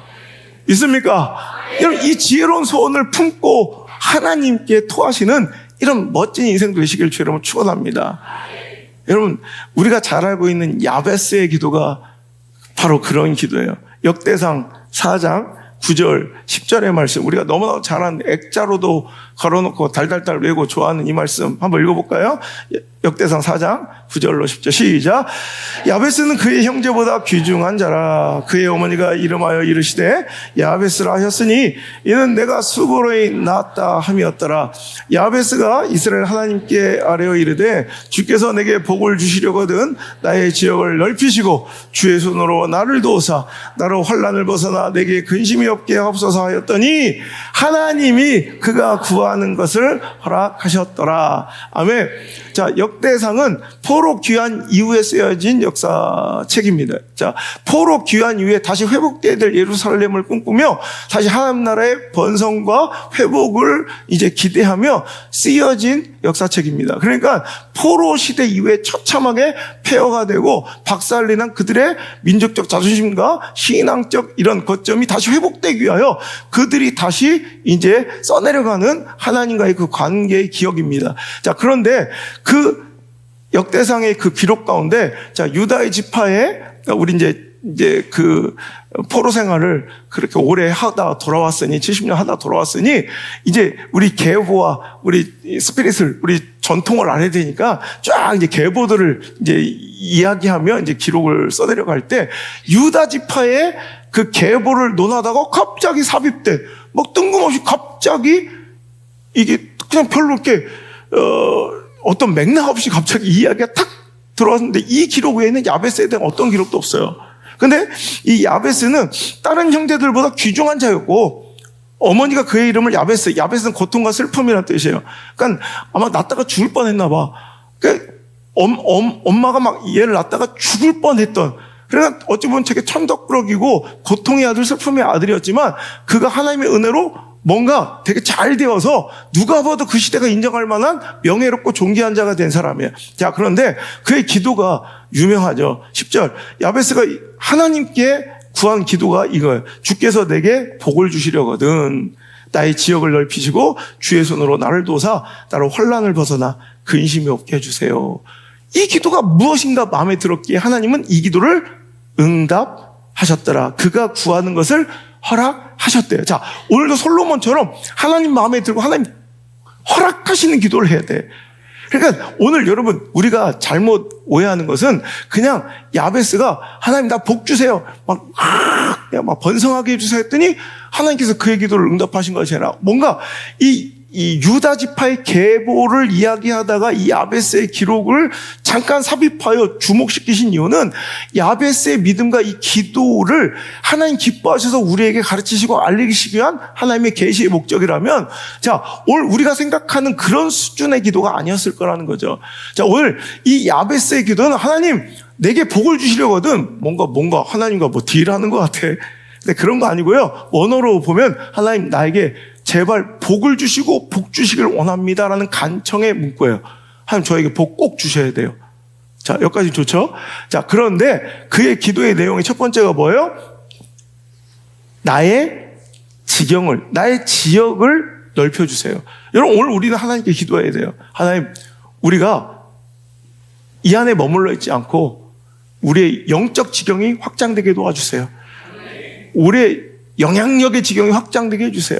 있습니까? 여러분 이 지혜로운 소원을 품고 하나님께 토하시는 이런 멋진 인생 되시길 주 여러분 축원합니다. 여러분 우리가 잘 알고 있는 야베스의 기도가 바로 그런 기도예요. 역대상 4장 9절 10절의 말씀, 우리가 너무나 잘 아는 액자로도 걸어놓고 달달달 외고 좋아하는 이 말씀 한번 읽어볼까요? 역대상 4장 9절로 10절 시작. 야베스는 그의 형제보다 귀중한 자라. 그의 어머니가 이름하여 이르시되 야베스라 하셨으니 이는 내가 수고로이 낳았다 함이었더라. 야베스가 이스라엘 하나님께 아뢰어 이르되 주께서 내게 복을 주시려거든 나의 지역을 넓히시고 주의 손으로 나를 도우사 나로 환난을 벗어나 내게 근심이 없게 하옵소서 하였더니 하나님이 그가 구하는 것을 허락하셨더라. 아멘. 자, 역대상은 포로 귀환 이후에 쓰여진 역사책입니다. 자, 포로 귀환 이후에 다시 회복돼야 될 예루살렘을 꿈꾸며 다시 하나님 나라의 번성과 회복을 이제 기대하며 쓰여진 역사책입니다. 그러니까 포로 시대 이후에 처참하게 폐허가 되고 박살난 그들의 민족적 자존심과 신앙적 이런 거점이 다시 회복되기 위하여 그들이 다시 이제 써내려가는 하나님과의 그 관계의 기억입니다. 자, 그런데 그 역대상의 그 기록 가운데 자, 유다의 지파에 우리 이제 그 포로 생활을 그렇게 오래 하다 돌아왔으니 70년 하다 돌아왔으니 이제 우리 계보와 우리 스피릿을 우리 전통을 알아야 되니까 쫙 이제 계보들을 이제 이야기하며 이제 기록을 써내려갈 때 유다 지파의 그 계보를 논하다가 갑자기 삽입돼 막 뜬금없이 갑자기 이게 그냥 별로 이렇게 어떤 맥락 없이 갑자기 이야기가 탁 들어왔는데 이 기록 외에는 야베스에 대한 어떤 기록도 없어요. 근데 이 야베스는 다른 형제들보다 귀중한 자였고 어머니가 그의 이름을 야베스는 고통과 슬픔이라는 뜻이에요. 그러니까 아마 낳다가 죽을 뻔했나 봐. 그러니까 엄마가 막 얘를 낳다가 죽을 뻔했던, 그러니까 어찌 보면 되게 천덕꾸러기고 고통의 아들 슬픔의 아들이었지만 그가 하나님의 은혜로 뭔가 되게 잘 되어서 누가 봐도 그 시대가 인정할 만한 명예롭고 존귀한 자가 된 사람이에요. 자, 그런데 그의 기도가 유명하죠. 10절. 야베스가 하나님께 구한 기도가 이거예요. 주께서 내게 복을 주시려거든 나의 지역을 넓히시고 주의 손으로 나를 도우사 나로 환난을 벗어나 근심이 없게 해주세요. 이 기도가 무엇인가 마음에 들었기에 하나님은 이 기도를 응답하셨더라. 그가 구하는 것을 허락하셨대요. 자, 오늘도 솔로몬처럼 하나님 마음에 들고 하나님 허락하시는 기도를 해야 돼. 그러니까 오늘 여러분 우리가 잘못 오해하는 것은 그냥 야베스가 하나님 나 복 주세요 막 번성하게 해주세요 했더니 하나님께서 그의 기도를 응답하신 것이 아니라 뭔가 이 유다 지파의 계보를 이야기하다가 이 야베스의 기록을 잠깐 삽입하여 주목시키신 이유는 야베스의 믿음과 이 기도를 하나님 기뻐하셔서 우리에게 가르치시고 알리시기 위한 하나님의 계시의 목적이라면 자, 오늘 우리가 생각하는 그런 수준의 기도가 아니었을 거라는 거죠. 자, 오늘 이 야베스의 기도는 하나님 내게 복을 주시려거든 뭔가 하나님과 뭐 딜하는 것 같아. 근데 그런 거 아니고요. 원어로 보면 하나님 나에게 제발 복을 주시고 복 주시길 원합니다라는 간청의 문구예요. 하나님 저에게 복 꼭 주셔야 돼요. 자, 여기까지 좋죠? 자, 그런데 그의 기도의 내용의 첫 번째가 뭐예요? 나의 지역을 넓혀주세요. 여러분 오늘 우리는 하나님께 기도해야 돼요. 하나님 우리가 이 안에 머물러 있지 않고 우리의 영적 지경이 확장되게 도와주세요. 우리의 영향력의 지경이 확장되게 해주세요.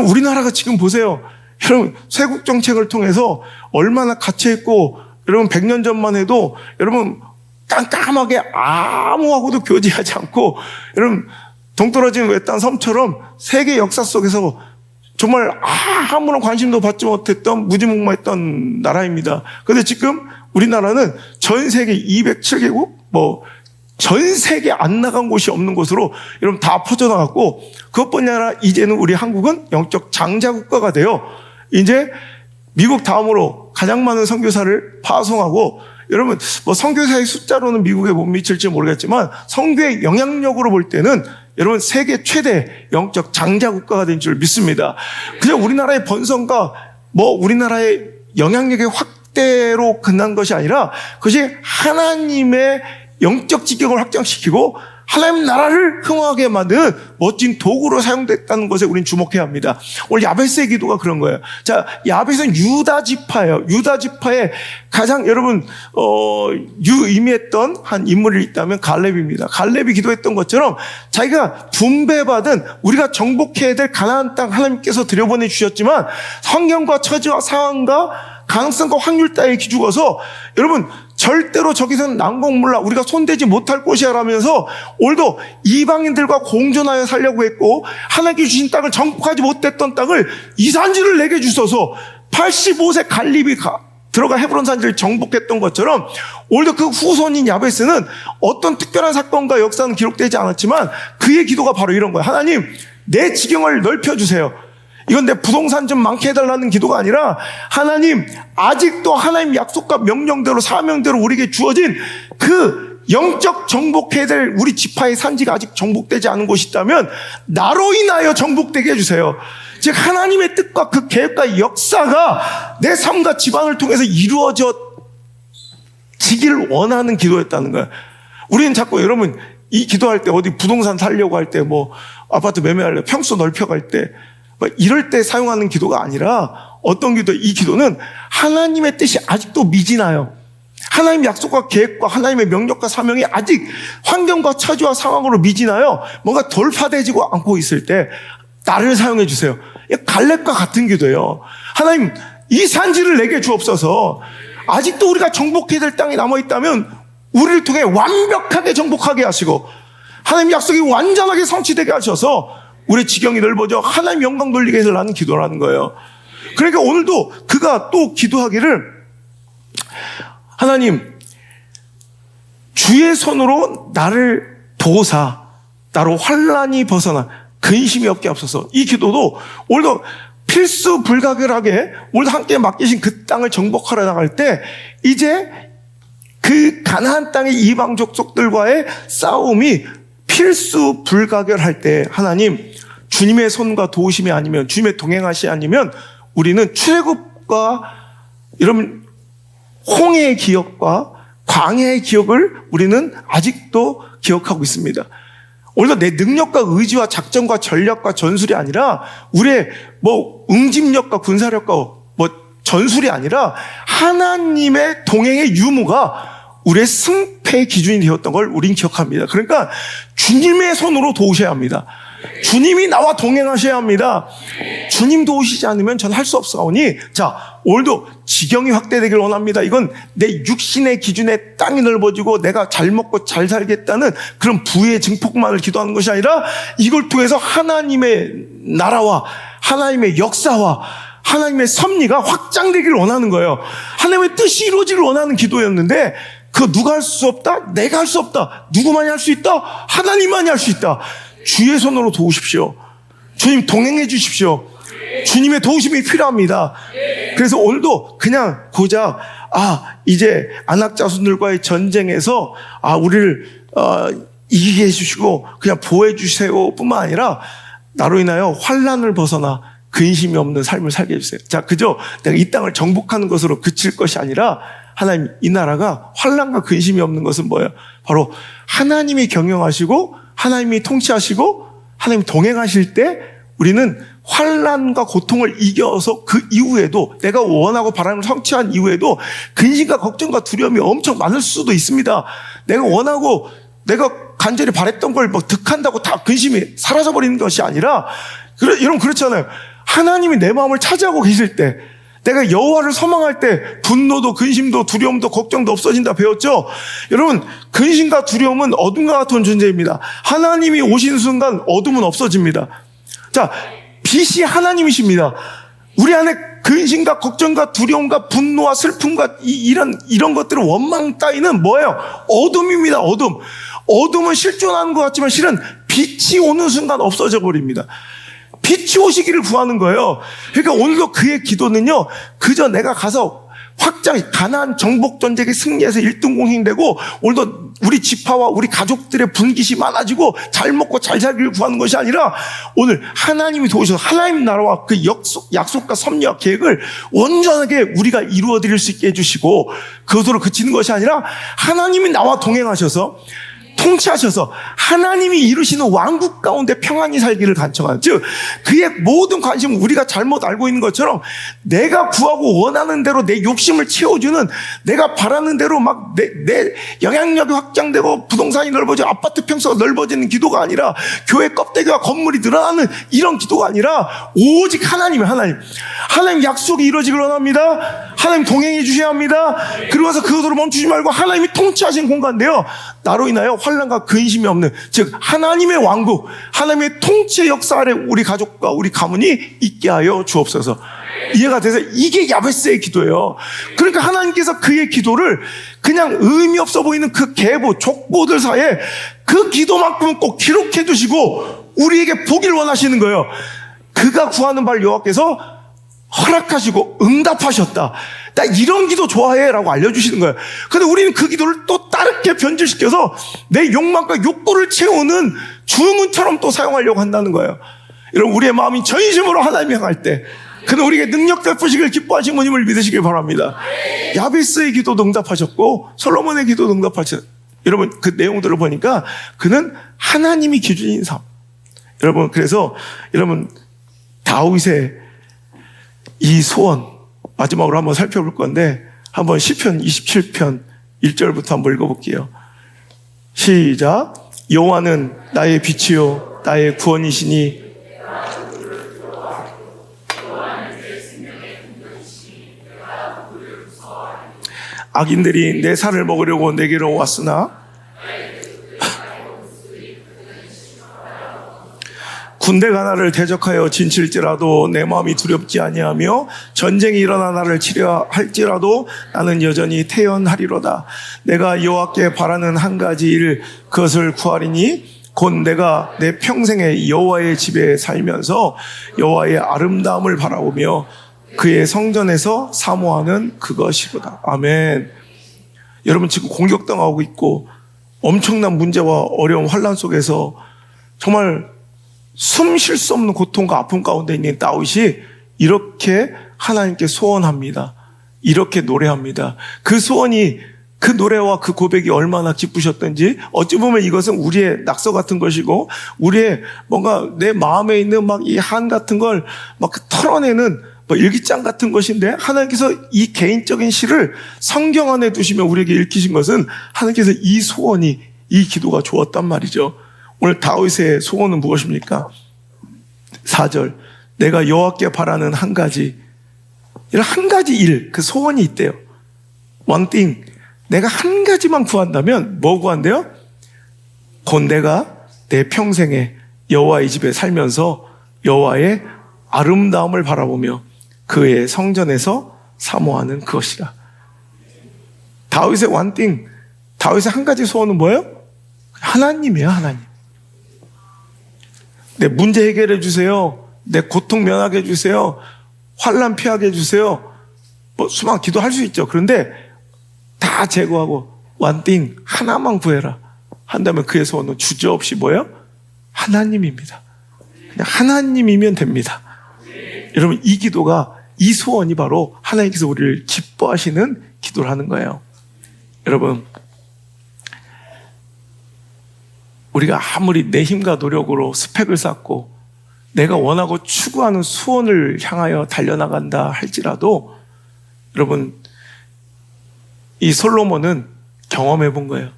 우리나라가 지금 보세요. 여러분 쇄국 정책을 통해서 얼마나 갇혀있고 여러분 100년 전만 해도 여러분 깜깜하게 아무하고도 교제하지 않고 여러분 동떨어진 외딴 섬처럼 세계 역사 속에서 정말 아무런 관심도 받지 못했던 무지몽매했던 나라입니다. 그런데 지금 우리나라는 전 세계 207개국 전 세계 안 나간 곳이 없는 곳으로 여러분 다 퍼져나갔고 그것뿐이 아니라 이제는 우리 한국은 영적 장자 국가가 되어 이제 미국 다음으로 가장 많은 선교사를 파송하고 여러분, 뭐 선교사의 숫자로는 미국에 못 미칠지 모르겠지만 선교의 영향력으로 볼 때는 여러분 세계 최대 영적 장자 국가가 된 줄 믿습니다. 그냥 우리나라의 번성과 뭐 우리나라의 영향력의 확대로 끝난 것이 아니라 그것이 하나님의 영적 지경을 확장시키고 하나님 나라를 흥하게 만드는 멋진 도구로 사용됐다는 것에 우리는 주목해야 합니다. 오늘 야베스의 기도가 그런 거예요. 자, 야베스는 유다 지파예요. 유다 지파의 가장 여러분 유의미했던 한 인물이 있다면 갈렙입니다. 갈렙이 기도했던 것처럼 자기가 분배받은 우리가 정복해야 될 가나안 땅 하나님께서 들여보내 주셨지만 환경과 처지와 상황과 가능성과 확률 따위에 기죽어서 여러분 절대로 저기서는 난공불락 우리가 손대지 못할 곳이야 라면서 오늘도 이방인들과 공존하여 살려고 했고 하나님께 주신 땅을 정복하지 못했던 땅을 이산지를 내게 주셔서 85세 갈렙이 들어가 헤브론 산지를 정복했던 것처럼 오늘도 그 후손인 야베스는 어떤 특별한 사건과 역사는 기록되지 않았지만 그의 기도가 바로 이런 거예요. 하나님 내 지경을 넓혀주세요. 이건 내 부동산 좀 많게 해달라는 기도가 아니라 하나님 아직도 하나님 약속과 명령대로 사명대로 우리에게 주어진 그 영적 정복해야 될 우리 지파의 산지가 아직 정복되지 않은 곳이 있다면 나로 인하여 정복되게 해주세요. 즉 하나님의 뜻과 그 계획과 역사가 내 삶과 집안을 통해서 이루어져 지기를 원하는 기도였다는 거예요. 우리는 자꾸 여러분 이 기도할 때 어디 부동산 살려고 할 때 뭐 아파트 매매하려고 평수 넓혀갈 때 이럴 때 사용하는 기도가 아니라 어떤 기도, 이 기도는 하나님의 뜻이 아직도 미진하여 하나님 약속과 계획과 하나님의 명령과 사명이 아직 환경과 처지와 상황으로 미진하여 뭔가 돌파되지고 않고 있을 때 나를 사용해 주세요. 갈렙과 같은 기도예요. 하나님 이 산지를 내게 주옵소서. 아직도 우리가 정복해야 될 땅이 남아있다면 우리를 통해 완벽하게 정복하게 하시고 하나님 약속이 완전하게 성취되게 하셔서 우리의 지경이 넓어져 하나님 영광 돌리게 해서 나는 기도라는 거예요. 그러니까 오늘도 그가 또 기도하기를 하나님 주의 손으로 나를 도우사 나로 환난이 벗어나 근심이 없게 하옵소서. 이 기도도 오늘도 필수 불가결하게 오늘도 함께 맡기신 그 땅을 정복하러 나갈 때 이제 그 가나안 땅의 이방 족속들과의 싸움이 필수 불가결할 때 하나님 주님의 손과 도우심이 아니면 주님의 동행하심이 아니면 우리는 출애굽과 여러분 홍해의 기억과 광야의 기억을 우리는 아직도 기억하고 있습니다. 오늘도 내 능력과 의지와 작전과 전략과 전술이 아니라 우리의 뭐 응집력과 군사력과 뭐 전술이 아니라 하나님의 동행의 유무가 우리의 승패의 기준이 되었던 걸 우린 기억합니다. 그러니까 주님의 손으로 도우셔야 합니다. 주님이 나와 동행하셔야 합니다. 주님 도우시지 않으면 전 할 수 없사오니 자 오늘도 지경이 확대되길 원합니다. 이건 내 육신의 기준에 땅이 넓어지고 내가 잘 먹고 잘 살겠다는 그런 부의 증폭만을 기도하는 것이 아니라 이걸 통해서 하나님의 나라와 하나님의 역사와 하나님의 섭리가 확장되기를 원하는 거예요. 하나님의 뜻이 이루어지길 원하는 기도였는데 그거 누가 할 수 없다? 내가 할 수 없다. 누구만이 할 수 있다? 하나님만이 할 수 있다. 주의 손으로 도우십시오. 주님 동행해 주십시오. 주님의 도우심이 필요합니다. 그래서 오늘도 그냥 고작 이제 안악 자손들과의 전쟁에서 우리를 이기게 해주시고 그냥 보호해 주세요 뿐만 아니라 나로 인하여 환난을 벗어나 근심이 없는 삶을 살게 해주세요. 자, 그저 내가 이 땅을 정복하는 것으로 그칠 것이 아니라 하나님 이 나라가 환난과 근심이 없는 것은 뭐예요? 바로 하나님이 경영하시고 하나님이 통치하시고 하나님이 동행하실 때 우리는 환난과 고통을 이겨서 그 이후에도 내가 원하고 바람을 성취한 이후에도 근심과 걱정과 두려움이 엄청 많을 수도 있습니다. 내가 원하고 내가 간절히 바랬던 걸 뭐 득한다고 다 근심이 사라져버리는 것이 아니라 여러분 그렇잖아요. 하나님이 내 마음을 차지하고 계실 때 내가 여호와를 소망할 때 분노도 근심도 두려움도 걱정도 없어진다 배웠죠? 여러분 근심과 두려움은 어둠과 같은 존재입니다. 하나님이 오신 순간 어둠은 없어집니다. 자, 빛이 하나님이십니다. 우리 안에 근심과 걱정과 두려움과 분노와 슬픔과 이런 것들은 원망 따위는 뭐예요? 어둠입니다. 어둠은 실존하는 것 같지만 실은 빛이 오는 순간 없어져 버립니다. 빛이 오시기를 구하는 거예요. 그러니까 오늘도 그의 기도는요, 그저 내가 가서 가나안 정복 전쟁에 승리해서 1등 공신되고 오늘도 우리 지파와 우리 가족들의 분깃이 많아지고 잘 먹고 잘 살기를 구하는 것이 아니라 오늘 하나님이 도우셔서 하나님 나라와 그 약속과 섭리와 계획을 온전하게 우리가 이루어 드릴 수 있게 해주시고 그것으로 그치는 것이 아니라 하나님이 나와 동행하셔서 통치하셔서 하나님이 이루시는 왕국 가운데 평안히 살기를 간청하는, 즉 그의 모든 관심은 우리가 잘못 알고 있는 것처럼 내가 구하고 원하는 대로 내 욕심을 채워주는, 내가 바라는 대로 막 내 영향력이 확장되고 부동산이 넓어지고 아파트 평수가 넓어지는 기도가 아니라 교회 껍데기와 건물이 늘어나는 이런 기도가 아니라 오직 하나님 약속이 이루어지길 원합니다. 하나님 동행해 주셔야 합니다. 그러면서 그것으로 멈추지 말고 하나님이 통치하시는 공간인데요, 나로 인하여 환난과 근심이 없는, 즉 하나님의 왕국, 하나님의 통치의 역사 아래 우리 가족과 우리 가문이 있게 하여 주옵소서. 이해가 돼서 이게 야베스의 기도예요. 그러니까 하나님께서 그의 기도를 그냥 의미 없어 보이는 그 계보, 족보들 사이에 그 기도만큼은 꼭 기록해 두시고 우리에게 보기를 원하시는 거예요. 그가 구하는 바를 여호와께서 허락하시고 응답하셨다. 나 이런 기도 좋아해 라고 알려주시는 거예요. 근데 우리는 그 기도를 또 다르게 변질시켜서 내 욕망과 욕구를 채우는 주문처럼 또 사용하려고 한다는 거예요. 여러분, 우리의 마음이 전심으로 하나님 향할 때 그는 우리에게 능력 베푸시길 기뻐하신 분임을 믿으시길 바랍니다. 야베스의 기도도 응답하셨고 솔로몬의 기도도 응답하셨어요. 여러분, 그 내용들을 보니까 그는 하나님이 기준인 삶. 여러분, 그래서 여러분 다윗의 이 소원 마지막으로 한번 살펴볼 건데, 한번 시편 27편 1절부터 한번 읽어볼게요. 시작. 여호와는 나의 빛이요 나의 구원이시니 악인들이 내 살을 먹으려고 내게로 왔으나 군대가 나를 대적하여 진칠지라도 내 마음이 두렵지 아니하며 전쟁이 일어나 나를 치려 할지라도 나는 여전히 태연하리로다. 내가 여호와께 바라는 한 가지 일, 그것을 구하리니 곧 내가 내 평생에 여호와의 집에 살면서 여호와의 아름다움을 바라보며 그의 성전에서 사모하는 그것이로다. 아멘. 여러분, 지금 공격당하고 있고 엄청난 문제와 어려움, 환난 속에서 정말 숨 쉴 수 없는 고통과 아픔 가운데 있는 다윗이 이렇게 하나님께 소원합니다. 이렇게 노래합니다. 그 소원이, 그 노래와 그 고백이 얼마나 기쁘셨던지, 어찌 보면 이것은 우리의 낙서 같은 것이고 우리의 뭔가 내 마음에 있는 막 이 한 같은 걸 막 털어내는 일기장 같은 것인데, 하나님께서 이 개인적인 시를 성경 안에 두시며 우리에게 읽히신 것은 하나님께서 이 소원이, 이 기도가 좋았단 말이죠. 오늘 다윗의 소원은 무엇입니까? 4절. 내가 여호와께 바라는 한 가지, 이런 한 가지 일, 그 소원이 있대요. One thing. 내가 한 가지만 구한다면 뭐 구한대요? 곧 내가 내 평생에 여호와의 집에 살면서 여호와의 아름다움을 바라보며 그의 성전에서 사모하는 그것이라. 다윗의 one thing, 다윗의 한 가지 소원은 뭐예요? 하나님이에요. 하나님. 내 문제 해결해 주세요. 내 고통 면하게 해주세요. 환난 피하게 해주세요. 수많은 기도할 수 있죠. 그런데 다 제거하고 one thing, 하나만 구해라 한다면 그의 소원은 주저없이 뭐예요? 하나님입니다. 그냥 하나님이면 됩니다. 여러분, 이 기도가, 이 소원이 바로 하나님께서 우리를 기뻐하시는 기도를 하는 거예요. 여러분, 우리가 아무리 내 힘과 노력으로 스펙을 쌓고 내가 원하고 추구하는 소원을 향하여 달려나간다 할지라도, 여러분, 이 솔로몬은 경험해 본 거예요.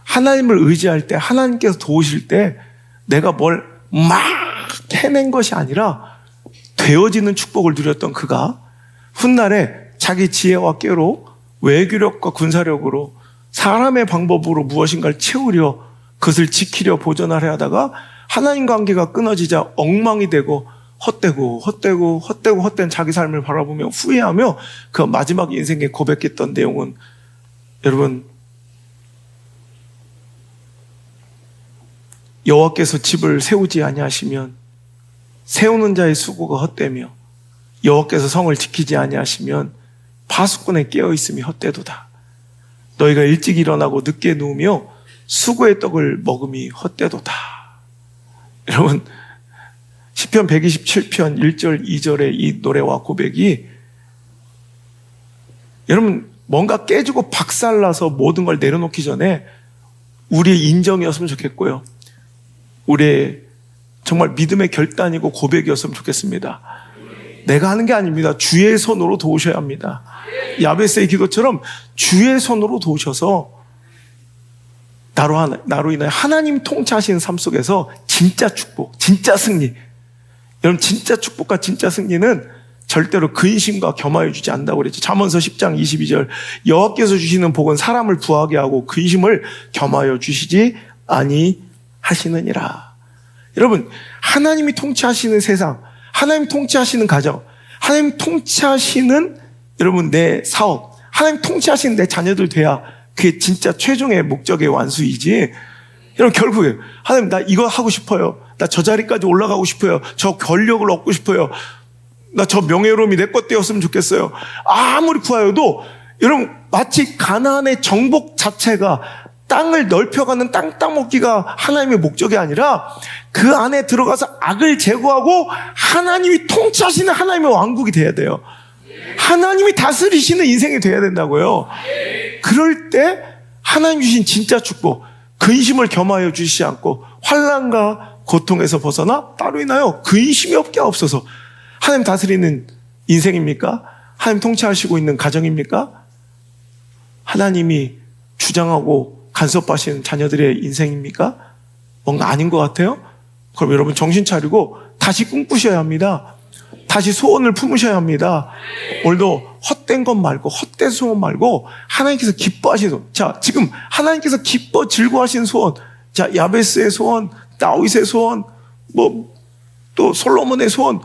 하나님을 의지할 때, 하나님께서 도우실 때 내가 뭘 막 해낸 것이 아니라 되어지는 축복을 누렸던 그가 훗날에 자기 지혜와 꾀로, 외교력과 군사력으로, 사람의 방법으로 무엇인가를 채우려, 그것을 지키려 보존하려 하다가 하나님 관계가 끊어지자 엉망이 되고 헛된 자기 삶을 바라보며 후회하며 그 마지막 인생에 고백했던 내용은, 여러분, 여호와께서 집을 세우지 아니하시면 세우는 자의 수고가 헛되며 여호와께서 성을 지키지 아니하시면 파수꾼에 깨어있음이 헛되도다. 너희가 일찍 일어나고 늦게 누우며 수고의 떡을 먹음이 헛되도다. 여러분, 시편 127편 1절 2절의 이 노래와 고백이 여러분 뭔가 깨지고 박살나서 모든 걸 내려놓기 전에 우리의 인정이었으면 좋겠고요. 우리의 정말 믿음의 결단이고 고백이었으면 좋겠습니다. 내가 하는 게 아닙니다. 주의 손으로 도우셔야 합니다. 야베스의 기도처럼 주의 손으로 도우셔서 나로 인하여 하나님 통치하시는 삶 속에서 진짜 축복, 진짜 승리. 여러분 진짜 축복과 진짜 승리는 절대로 근심과 겸하여 주지 않는다고 그랬죠. 잠언서 10장 22절 여호와께서 주시는 복은 사람을 부하게 하고 근심을 겸하여 주시지 아니하시느니라. 여러분 하나님이 통치하시는 세상, 하나님 통치하시는 가정, 하나님 통치하시는 여러분 내 사업, 하나님 통치하시는 내 자녀들 돼야 그게 진짜 최종의 목적의 완수이지. 여러분 결국에 하나님 나 이거 하고 싶어요. 나 저 자리까지 올라가고 싶어요. 저 권력을 얻고 싶어요. 나 저 명예로움이 내 것 되었으면 좋겠어요. 아무리 구하여도 여러분 마치 가나안의 정복 자체가 땅을 넓혀가는 땅 따먹기가 하나님의 목적이 아니라 그 안에 들어가서 악을 제거하고 하나님이 통치하시는 하나님의 왕국이 돼야 돼요. 하나님이 다스리시는 인생이 돼야 된다고요. 그럴 때 하나님 주신 진짜 축복, 근심을 겸하여 주시지 않고 환난과 고통에서 벗어나 따로 인하여 근심이 없게 하옵소서. 하나님 다스리는 인생입니까? 하나님 통치하시고 있는 가정입니까? 하나님이 주장하고 간섭하시는 자녀들의 인생입니까? 뭔가 아닌 것 같아요? 그럼 여러분 정신 차리고 다시 꿈꾸셔야 합니다. 다시 소원을 품으셔야 합니다. 오늘도 헛된 것 말고 헛된 소원 말고 하나님께서 기뻐하시는 소원. 자, 지금 하나님께서 기뻐 즐거워하시는 소원. 자, 야베스의 소원, 다윗의 소원, 또 솔로몬의 소원.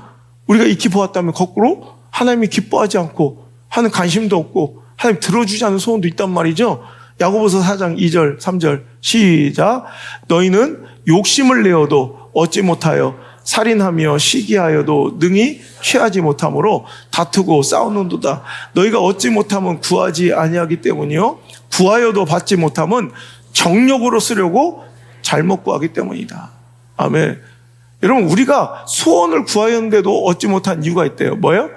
우리가 익히 보았다면 거꾸로 하나님이 기뻐하지 않고 하는 관심도 없고 하나님 들어주지 않는 소원도 있단 말이죠. 야고보서 4장 2절 3절 시작. 너희는 욕심을 내어도 얻지 못하여 살인하며 시기하여도 능히 취하지 못하므로 다투고 싸우는도다. 너희가 얻지 못하면 구하지 아니하기 때문이요 구하여도 받지 못하면 정욕으로 쓰려고 잘못 구하기 때문이다. 아멘. 여러분 우리가 소원을 구하였는데도 얻지 못한 이유가 있대요. 뭐예요?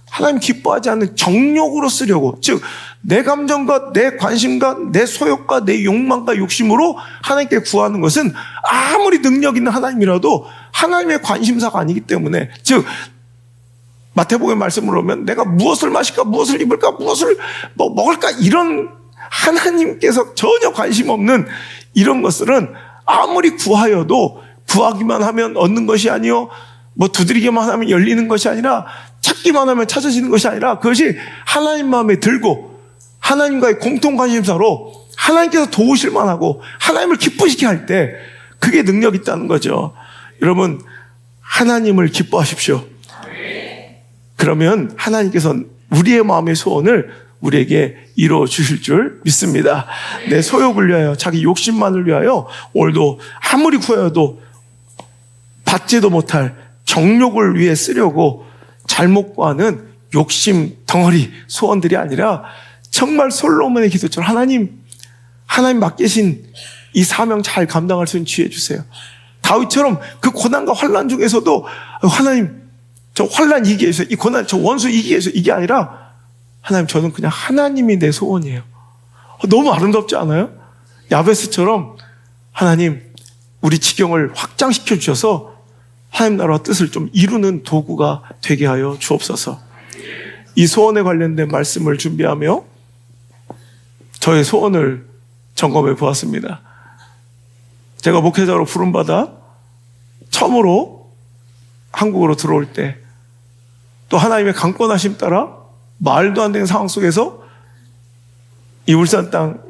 하나님 기뻐하지 않는 정욕으로 쓰려고. 즉 내 감정과 내 관심과 내 소욕과 내 욕망과 욕심으로 하나님께 구하는 것은 아무리 능력 있는 하나님이라도 하나님의 관심사가 아니기 때문에, 즉 마태복음 말씀으로 보면 내가 무엇을 마실까, 무엇을 입을까, 무엇을 먹을까, 이런 하나님께서 전혀 관심 없는 이런 것들은 아무리 구하여도 구하기만 하면 얻는 것이 아니요 두드리기만 하면 열리는 것이 아니라 찾기만 하면 찾아지는 것이 아니라 그것이 하나님 마음에 들고 하나님과의 공통 관심사로 하나님께서 도우실 만하고 하나님을 기쁘시게 할 때 그게 능력이 있다는 거죠. 여러분 하나님을 기뻐하십시오. 그러면 하나님께서 우리의 마음의 소원을 우리에게 이루어 주실 줄 믿습니다. 내 소욕을 위하여, 자기 욕심만을 위하여 오늘도 아무리 구하여도 받지도 못할 정욕을 위해 쓰려고 잘못 구하는 욕심 덩어리 소원들이 아니라 정말 솔로몬의 기도처럼 하나님 맡기신 이 사명 잘 감당할 수 있는 지혜 주세요. 다윗처럼 그 고난과 환난 중에서도 하나님 저 환난 이기게 해주세요. 이 고난 저 원수 이기게 해주세요. 이게 아니라 하나님 저는 그냥 하나님이 내 소원이에요. 너무 아름답지 않아요? 야베스처럼 하나님 우리 지경을 확장시켜 주셔서 하나님 나라와 뜻을 좀 이루는 도구가 되게 하여 주옵소서. 이 소원에 관련된 말씀을 준비하며 저의 소원을 점검해 보았습니다. 제가 목회자로 부름받아 처음으로 한국으로 들어올 때 또 하나님의 강권하심 따라 말도 안 되는 상황 속에서 이 울산 땅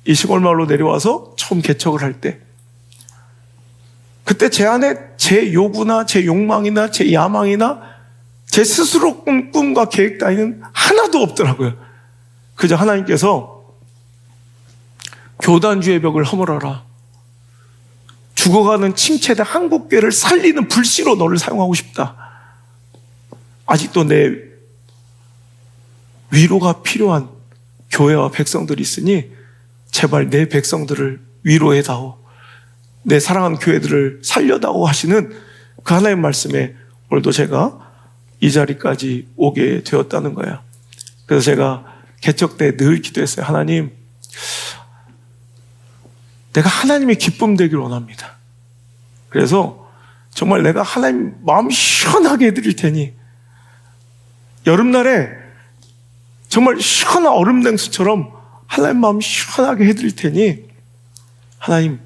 이 시골 마을로 내려와서 처음 개척을 할 때 그때 제 안에 제 요구나 제 욕망이나 제 야망이나 제 스스로 꿈과 계획 따위는 하나도 없더라고요. 그저 하나님께서 교단주의 벽을 허물어라. 죽어가는 침체된 한국교회를 살리는 불씨로 너를 사용하고 싶다. 아직도 내 위로가 필요한 교회와 백성들이 있으니 제발 내 백성들을 위로해다오, 내 사랑하는 교회들을 살려다오 하시는 그 하나님 말씀에 오늘도 제가 이 자리까지 오게 되었다는 거예요. 그래서 제가 개척 때 늘 기도했어요. 하나님, 내가 하나님의 기쁨 되길 원합니다. 그래서 정말 내가 하나님 마음 시원하게 해드릴 테니, 여름날에 정말 시원한 얼음 냉수처럼 하나님 마음 시원하게 해드릴 테니 하나님,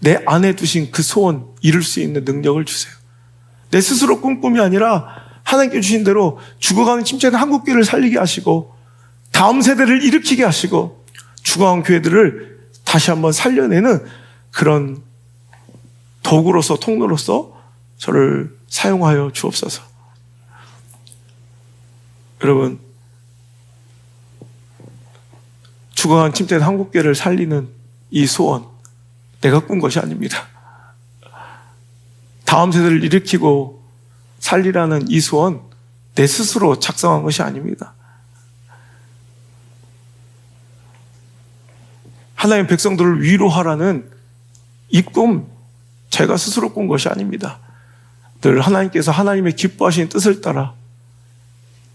내 안에 두신 그 소원 이룰 수 있는 능력을 주세요. 내 스스로 꿈꿈이 아니라 하나님께 주신 대로 죽어가는 침체된 한국교회를 살리게 하시고 다음 세대를 일으키게 하시고 죽어간 교회들을 다시 한번 살려내는 그런 도구로서, 통로로서 저를 사용하여 주옵소서. 여러분, 죽어간 침체된 한국교회를 살리는 이 소원, 내가 꾼 것이 아닙니다. 다음 세대를 일으키고 살리라는 이 소원, 내 스스로 작성한 것이 아닙니다. 하나님 백성들을 위로하라는 이 꿈, 제가 스스로 꾼 것이 아닙니다. 늘 하나님께서 하나님의 기뻐하시는 뜻을 따라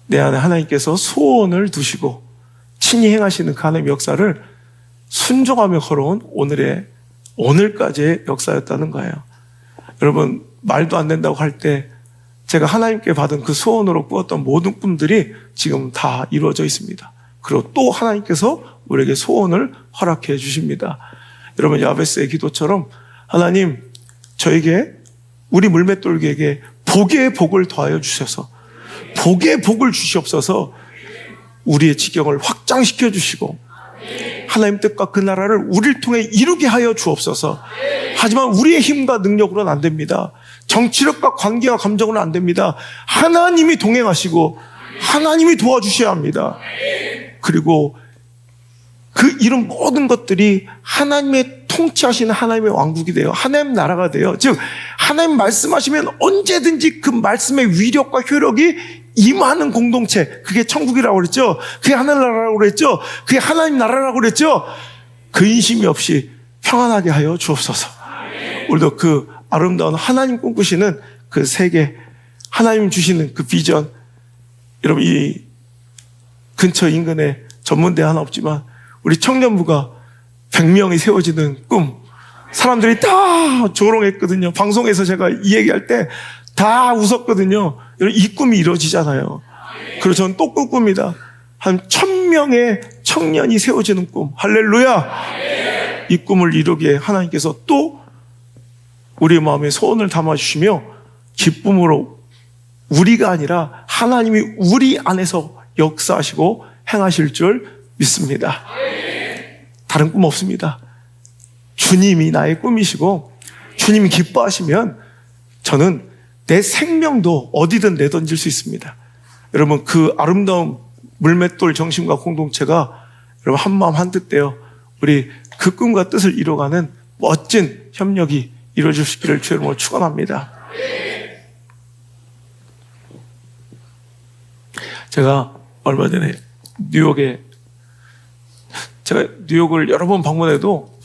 내 안에 하나님께서 소원을 두시고 친히 행하시는 그 하나님의 역사를 순종하며 걸어온 오늘까지의 역사였다는 거예요. 여러분, 말도 안 된다고 할 때 제가 하나님께 받은 그 소원으로 꾸었던 모든 꿈들이 지금 다 이루어져 있습니다. 그리고 또 하나님께서 우리에게 소원을 허락해 주십니다. 여러분, 야베스의 기도처럼 하나님, 저에게, 우리 물맷돌기에게 복의 복을 더하여 주셔서 복의 복을 주시옵소서. 우리의 지경을 확장시켜 주시고 하나님 뜻과 그 나라를 우리를 통해 이루게 하여 주옵소서. 하지만 우리의 힘과 능력으로는 안 됩니다. 정치력과 관계와 감정으로는 안 됩니다. 하나님이 동행하시고 하나님이 도와주셔야 합니다. 그리고 그 이런 모든 것들이 하나님의 통치하시는 하나님의 왕국이 돼요. 하나님 나라가 돼요. 즉 하나님 말씀하시면 언제든지 그 말씀의 위력과 효력이 임하는 공동체, 그게 천국이라고 그랬죠. 그게 하늘나라라고 그랬죠. 그게 하나님 나라라고 그랬죠. 근심이 없이 평안하게 하여 주옵소서. 우리도 그 아름다운 하나님 꿈꾸시는 그 세계, 하나님 주시는 그 비전, 여러분, 이 근처 인근에 전문대 하나 없지만 우리 청년부가 100명이 세워지는 꿈, 사람들이 다 조롱했거든요. 방송에서 제가 이 얘기할 때 다 웃었거든요. 이 꿈이 이루어지잖아요. 그래서 저는 또 꿈꿉니다. 한 1000명의 청년이 세워지는 꿈. 할렐루야! 이 꿈을 이루기에 하나님께서 또 우리의 마음에 소원을 담아주시며 기쁨으로 우리가 아니라 하나님이 우리 안에서 역사하시고 행하실 줄 믿습니다. 다른 꿈 없습니다. 주님이 나의 꿈이시고 주님이 기뻐하시면 저는 내 생명도 어디든 내던질 수 있습니다. 여러분, 그 아름다운 물맷돌 정신과 공동체가 여러분 한마음 한뜻 되어 우리 그 꿈과 뜻을 이뤄가는 멋진 협력이 이루어지시기를 주의 이름으로 축원합니다. 제가 얼마 전에 제가 뉴욕을 여러 번 방문해도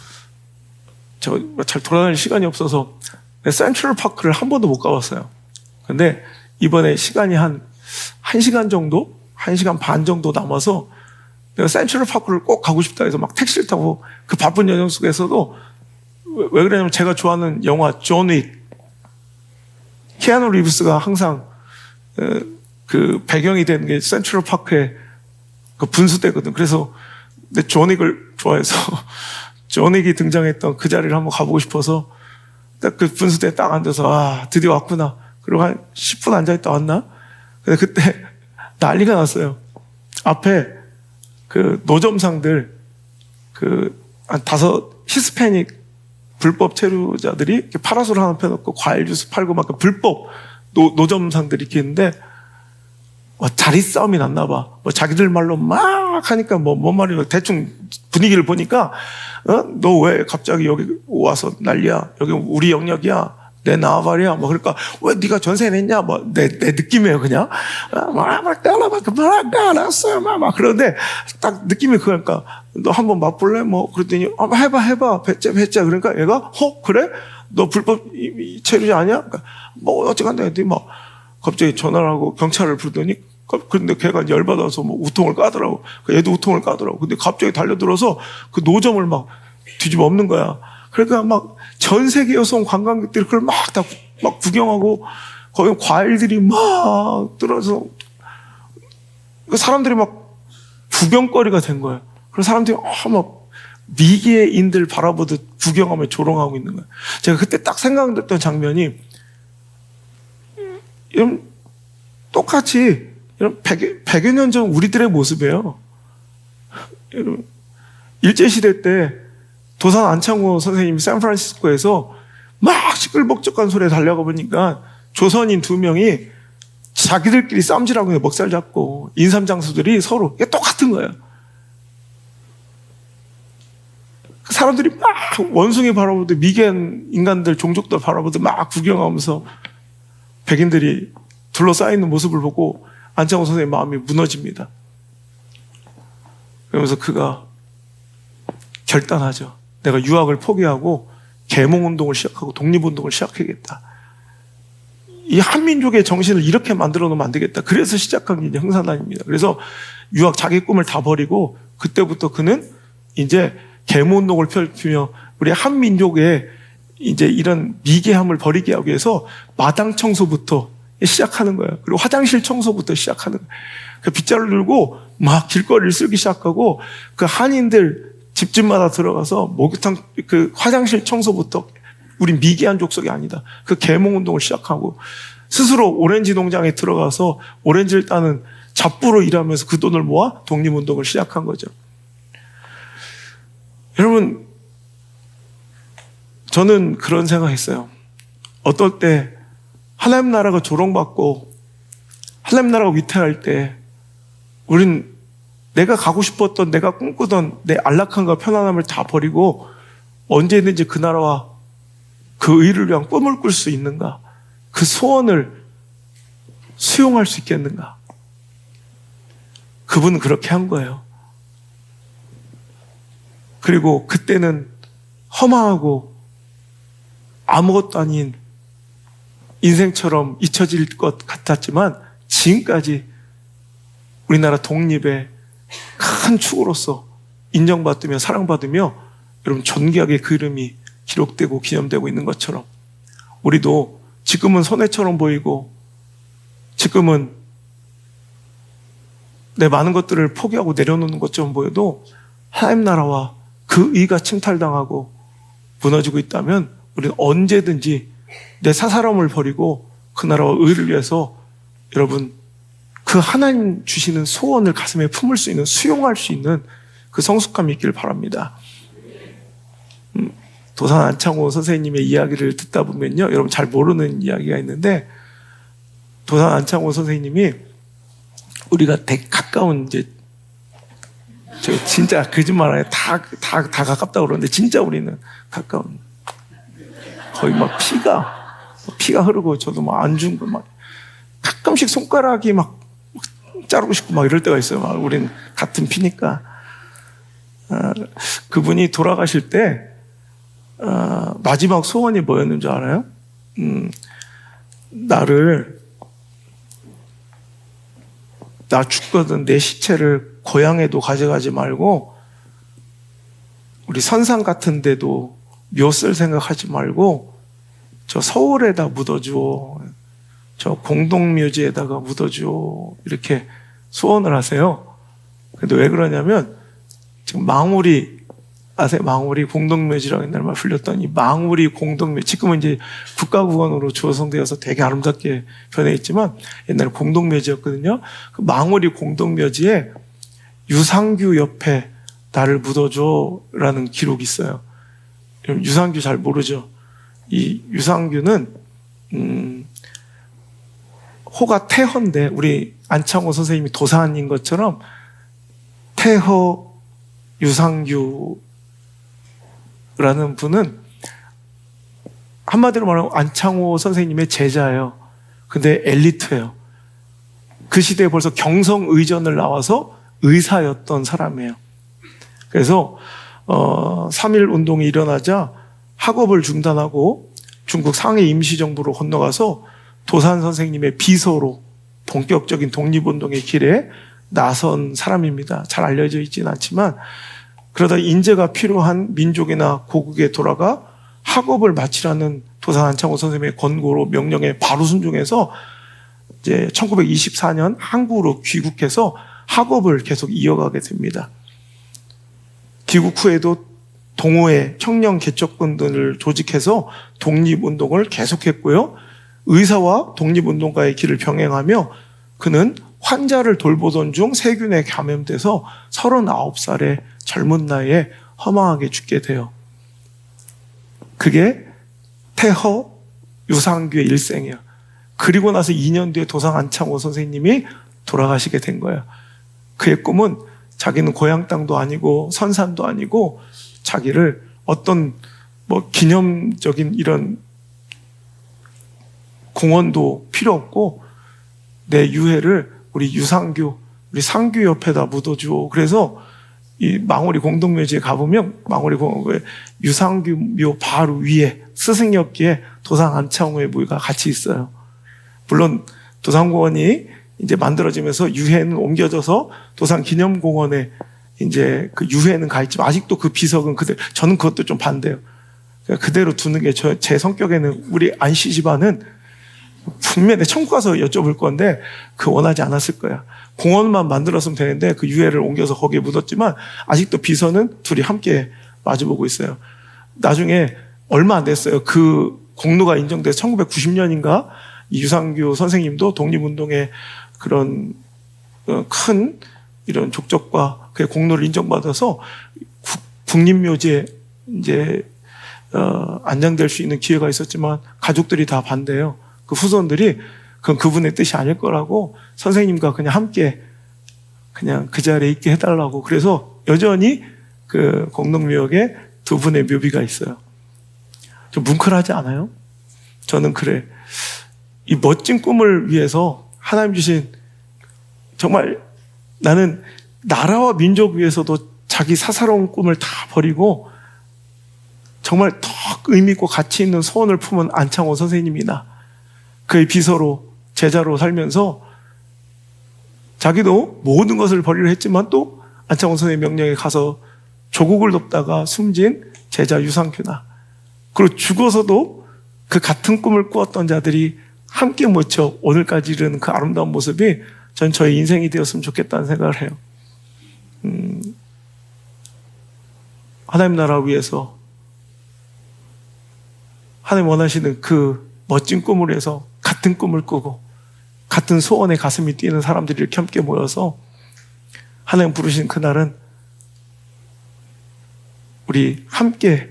제가 잘 돌아다닐 시간이 없어서 센트럴 파크를 한 번도 못 가봤어요. 근데 이번에 시간이 한 1시간 정도? 1시간 반 정도 남아서 내가 센트럴 파크를 꼭 가고 싶다 해서 막 택시를 타고 그 바쁜 여정 속에서도 왜 그러냐면 제가 좋아하는 영화 존 윅, 키아누 리브스가 항상 그 배경이 되는 게 센트럴 파크의 그 분수대거든. 그래서 내 존 윅을 좋아해서 존 윅이 등장했던 그 자리를 한번 가보고 싶어서 딱 그 분수대에 딱 앉아서 드디어 왔구나. 그리고 한 10분 앉아있다 왔나? 근데 그때 난리가 났어요. 앞에 그 노점상들 한 5 히스패닉 불법 체류자들이 이렇게 파라솔 하나 펴놓고 과일 주스 팔고 막 불법 노점상들이 이렇게 있는데 자리 싸움이 났나 봐. 자기들 말로 막 하니까 뭔 말이야. 대충 분위기를 보니까 너 왜 갑자기 여기 와서 난리야? 여기 우리 영역이야. 내 나와바리야. 뭐, 그러니까, 왜 네가 전세 냈냐? 뭐, 내 느낌이에요, 그냥. 알았어요. 막, 그런데, 딱 느낌이 그러니까, 너 한번 맛볼래? 뭐, 그랬더니, 해봐. 배째. 그러니까 얘가, 그래? 너 불법 체류자 아니야? 그러니까 뭐, 어쨌든 애들이 막, 갑자기 전화를 하고 경찰을 부르더니, 근데 걔가 열받아서 뭐 우통을 까더라고. 얘도 우통을 까더라고. 근데 갑자기 달려들어서 그 노점을 막 뒤집어 엎는 거야. 그러니까 막 전 세계에서 온 관광객들이 그걸 막 다 막 구경하고 거기 과일들이 막 들어서 사람들이 막 구경거리가 된 거예요. 그래서 사람들이 막 미개인들 바라보듯 구경하며 조롱하고 있는 거예요. 제가 그때 딱 생각났던 장면이 이런 똑같이 이런 100여 년 전 우리들의 모습이에요. 일제시대 때 도산 안창호 선생님이 샌프란시스코에서 막 시끌벅적한 소리에 달려가 보니까 조선인 2명이 자기들끼리 쌈질하고 먹살 잡고 인삼장수들이 서로 이게 똑같은 거예요. 사람들이 막 원숭이 바라보듯 미개한 인간들 종족들 바라보듯 막 구경하면서 백인들이 둘러싸이는 모습을 보고 안창호 선생님 마음이 무너집니다. 그러면서 그가 결단하죠. 내가 유학을 포기하고 계몽운동을 시작하고 독립운동을 시작하겠다. 이 한민족의 정신을 이렇게 만들어 놓으면 안 되겠다. 그래서 시작한 게 이제 흥사단입니다. 그래서 유학 자기 꿈을 다 버리고 그때부터 그는 이제 계몽운동을 펼치며 우리 한민족의 이제 이런 미개함을 버리게 하기 위해서 마당 청소부터 시작하는 거예요. 그리고 화장실 청소부터 시작하는 거예요. 그 빗자루 들고 막 길거리를 쓸기 시작하고 그 한인들 집집마다 들어가서 목욕탕 그 화장실 청소부터 우리 미개한 족속이 아니다. 그 계몽운동을 시작하고 스스로 오렌지 농장에 들어가서 오렌지를 따는 잡부로 일하면서 그 돈을 모아 독립운동을 시작한 거죠. 여러분, 저는 그런 생각했어요. 어떨 때 하나님 나라가 조롱받고 하나님 나라가 위태할 때 우린 내가 가고 싶었던 내가 꿈꾸던 내 안락함과 편안함을 다 버리고 언제든지 그 나라와 그 의를 위한 꿈을 꿀 수 있는가? 그 소원을 수용할 수 있겠는가? 그분은 그렇게 한 거예요. 그리고 그때는 허망하고 아무것도 아닌 인생처럼 잊혀질 것 같았지만 지금까지 우리나라 독립의 큰 축으로서 인정받으며 사랑받으며 여러분 존귀하게 그 이름이 기록되고 기념되고 있는 것처럼 우리도 지금은 손해처럼 보이고 지금은 내 많은 것들을 포기하고 내려놓는 것처럼 보여도 하나님 나라와 그 의가 침탈당하고 무너지고 있다면 우리는 언제든지 내 사사람을 버리고 그 나라와 의를 위해서 여러분 그 하나님 주시는 소원을 가슴에 품을 수 있는 수용할 수 있는 그 성숙함이 있기를 바랍니다. 도산 안창호 선생님의 이야기를 듣다 보면요, 여러분 잘 모르는 이야기가 있는데 도산 안창호 선생님이 우리가 되게 가까운 이제 저 진짜 거짓말 안 해 다 가깝다고 그러는데 진짜 우리는 가까운 거의 막 피가 흐르고 저도 막 안 준 거 막 가끔씩 손가락이 막 자르고 싶고 막 이럴 때가 있어요. 막 우린 같은 피니까. 그분이 돌아가실 때 마지막 소원이 뭐였는 줄 알아요? 나 죽거든 내 시체를 고향에도 가져가지 말고 우리 선산 같은 데도 묘쓸 생각하지 말고 저 서울에다 묻어줘. 저 공동묘지에다가 묻어줘. 이렇게 소원을 하세요. 근데 왜 그러냐면 지금 망우리 아세요? 망우리 공동묘지라고 옛날에 말 불렸더니 망우리 공동묘지 지금은 이제 국가구원으로 조성되어서 되게 아름답게 변해 있지만 옛날에 공동묘지였거든요. 그 망우리 공동묘지에 유상규 옆에 나를 묻어줘라는 기록이 있어요. 유상규 잘 모르죠? 이 유상규는 호가 태허인데 우리 안창호 선생님이 도산인 것처럼 태허 유상규라는 분은 한마디로 말하면 안창호 선생님의 제자예요. 근데 엘리트예요. 그 시대에 벌써 경성의전을 나와서 의사였던 사람이에요. 그래서 3.1 운동이 일어나자 학업을 중단하고 중국 상해 임시정부로 건너가서 도산 선생님의 비서로 본격적인 독립운동의 길에 나선 사람입니다. 잘 알려져 있지는 않지만, 그러다 인재가 필요한 민족이나 고국에 돌아가 학업을 마치라는 도산 안창호 선생님의 권고로 명령에 바로 순종해서 이제 1924년 한국으로 귀국해서 학업을 계속 이어가게 됩니다. 귀국 후에도 동호회, 청년 개척군들을 조직해서 독립운동을 계속했고요. 의사와 독립운동가의 길을 병행하며 그는 환자를 돌보던 중 세균에 감염돼서 39살의 젊은 나이에 허망하게 죽게 돼요. 그게 태허 유상규의 일생이에요. 그리고 나서 2년 뒤에 도산 안창호 선생님이 돌아가시게 된 거예요. 그의 꿈은 자기는 고향 땅도 아니고 선산도 아니고 자기를 어떤 기념적인 이런 공원도 필요 없고 내 유해를 우리 유상규, 우리 상규 옆에다 묻어줘. 그래서 이 망우리 공동묘지에 가보면 망우리 공원에 유상규 묘 바로 위에 스승역기에 도산 안창호의 묘가 같이 있어요. 물론 도산공원이 이제 만들어지면서 유해는 옮겨져서 도산 기념공원에 이제 그 유해는 가 있지만 아직도 그 비석은 그대로. 저는 그것도 좀 반대요. 그러니까 그대로 두는 게 제 성격에는, 우리 안씨 집안은 분명히 천국 가서 여쭤볼 건데 그 원하지 않았을 거야. 공원만 만들었으면 되는데 그 유해를 옮겨서 거기에 묻었지만 아직도 비서는 둘이 함께 마주보고 있어요. 나중에 얼마 안 됐어요. 그 공로가 인정돼서 1990년인가 이 유상규 선생님도 독립운동의 그런 큰 이런 족적과 그의 공로를 인정받아서 국립묘지에 이제 안장될 수 있는 기회가 있었지만 가족들이 다 반대해요. 그 후손들이 그건 그분의 뜻이 아닐 거라고 선생님과 그냥 함께 그냥 그 자리에 있게 해달라고. 그래서 여전히 그 공동묘역에 두 분의 묘비가 있어요. 좀 뭉클하지 않아요? 저는 그래. 이 멋진 꿈을 위해서 하나님 주신, 정말 나는 나라와 민족 위해서도 자기 사사로운 꿈을 다 버리고 정말 더 의미 있고 가치 있는 소원을 품은 안창호 선생님이나 그의 비서로 제자로 살면서 자기도 모든 것을 버리려 했지만 또 안창호 선생님 명령에 가서 조국을 돕다가 숨진 제자 유상규나, 그리고 죽어서도 그 같은 꿈을 꾸었던 자들이 함께 모여 오늘까지 이르는 그 아름다운 모습이 전 저의 인생이 되었으면 좋겠다는 생각을 해요. 하나님 나라 위해서 하나님 원하시는 그 멋진 꿈을 위해서 같은 꿈을 꾸고 같은 소원에 가슴이 뛰는 사람들이 이렇게 함께 모여서 하나님 부르신 그날은 우리 함께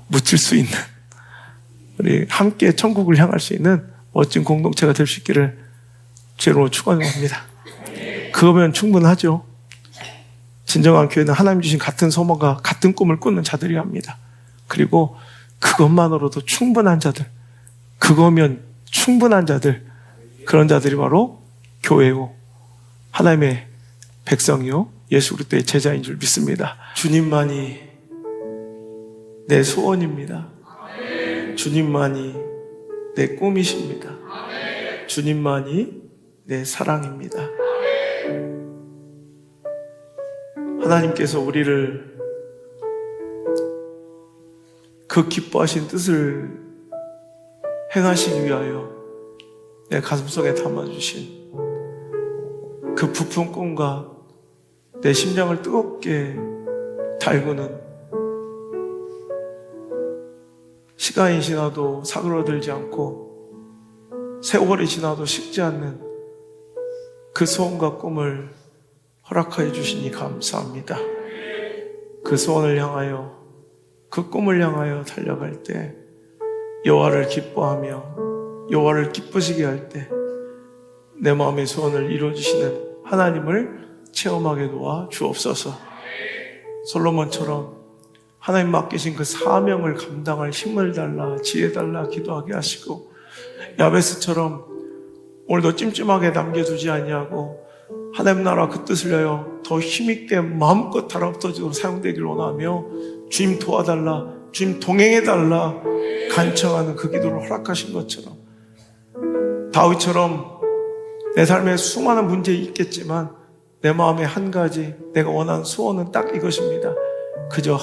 묻힐 수 있는, 우리 함께 천국을 향할 수 있는 멋진 공동체가 될 수 있기를 주로 축원합니다. 그거면 충분하죠. 진정한 교회는 하나님 주신 같은 소망과 같은 꿈을 꾸는 자들이 합니다. 그리고 그것만으로도 충분한 자들, 그거면 충분한 자들, 그런 자들이 바로 교회요, 하나님의 백성이요, 예수 그리스도의 제자인 줄 믿습니다. 주님만이 내 소원입니다. 주님만이 내 꿈이십니다. 주님만이 내 사랑입니다. 하나님께서 우리를 그 기뻐하신 뜻을 행하시기 위하여 내 가슴속에 담아주신 그 부푼 꿈과 내 심장을 뜨겁게 달구는, 시간이 지나도 사그러들지 않고 세월이 지나도 식지 않는 그 소원과 꿈을 허락하여 주시니 감사합니다. 그 소원을 향하여, 그 꿈을 향하여 달려갈 때 여호와를 기뻐하며 여호와를 기쁘시게 할 때 내 마음의 소원을 이루어주시는 하나님을 체험하게 도와 주옵소서. 솔로몬처럼 하나님 맡기신 그 사명을 감당할 힘을 달라, 지혜 달라 기도하게 하시고, 야베스처럼 오늘도 찜찜하게 남겨두지 아니하고 하나님 나라 그 뜻을 위하여 더 힘있게 마음껏 달아엎어지도록 사용되기를 원하며, 주님 도와달라, 주님 동행해달라 간청하는 그 기도를 허락하신 것처럼, 다윗처럼 내 삶에 수많은 문제 있겠지만 내 마음에 한 가지 내가 원하는 소원은 딱 이것입니다. 그저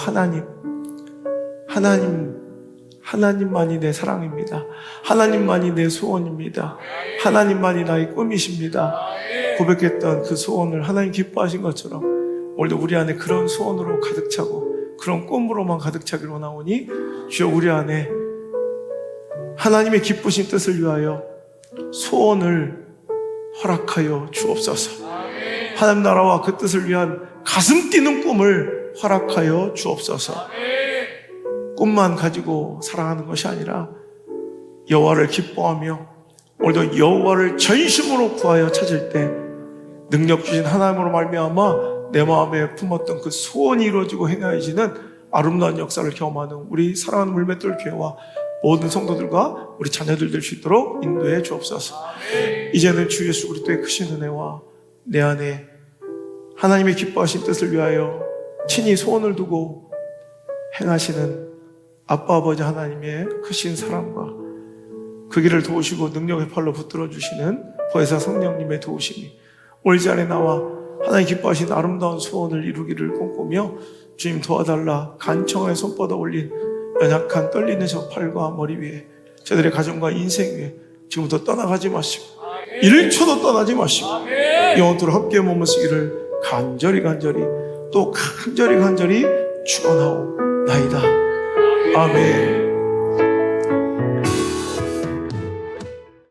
하나님만이 내 사랑입니다. 하나님만이 내 소원입니다. 하나님만이 나의 꿈이십니다. 고백했던 그 소원을 하나님 기뻐하신 것처럼 오늘도 우리 안에 그런 소원으로 가득 차고 그런 꿈으로만 가득 차기를 원하오니, 주여 우리 안에 하나님의 기쁘신 뜻을 위하여 소원을 허락하여 주옵소서. 하나님 나라와 그 뜻을 위한 가슴 뛰는 꿈을 허락하여 주옵소서. 꿈만 가지고 살아가는 것이 아니라 여호와를 기뻐하며 오늘도 여호와를 전심으로 구하여 찾을 때 능력 주신 하나님으로 말미암아 내 마음에 품었던 그 소원이 이루어지고 행하여지는 아름다운 역사를 경험하는 우리 사랑하는 물맷돌 교회와 모든 성도들과 우리 자녀들 될 수 있도록 인도해 주옵소서. 이제는 주 예수 그리스도의 크신 은혜와 내 안에 하나님의 기뻐하신 뜻을 위하여 친히 소원을 두고 행하시는 아빠 아버지 하나님의 크신 사랑과 그 길을 도우시고 능력의 팔로 붙들어 주시는 보혜사 성령님의 도우심이 오늘 이 자리에 나와 하나님 기뻐하신 아름다운 소원을 이루기를 꿈꾸며 주님 도와달라 간청하여 손뻗어 올린 연약한 떨리는 저 팔과 머리 위에 저들의 가정과 인생 위에 지금부터 떠나가지 마시고 1초도 떠나지 마시고 영원토록 함께 머무시기를 간절히 또 간절히 축원하옵나이다. 아멘.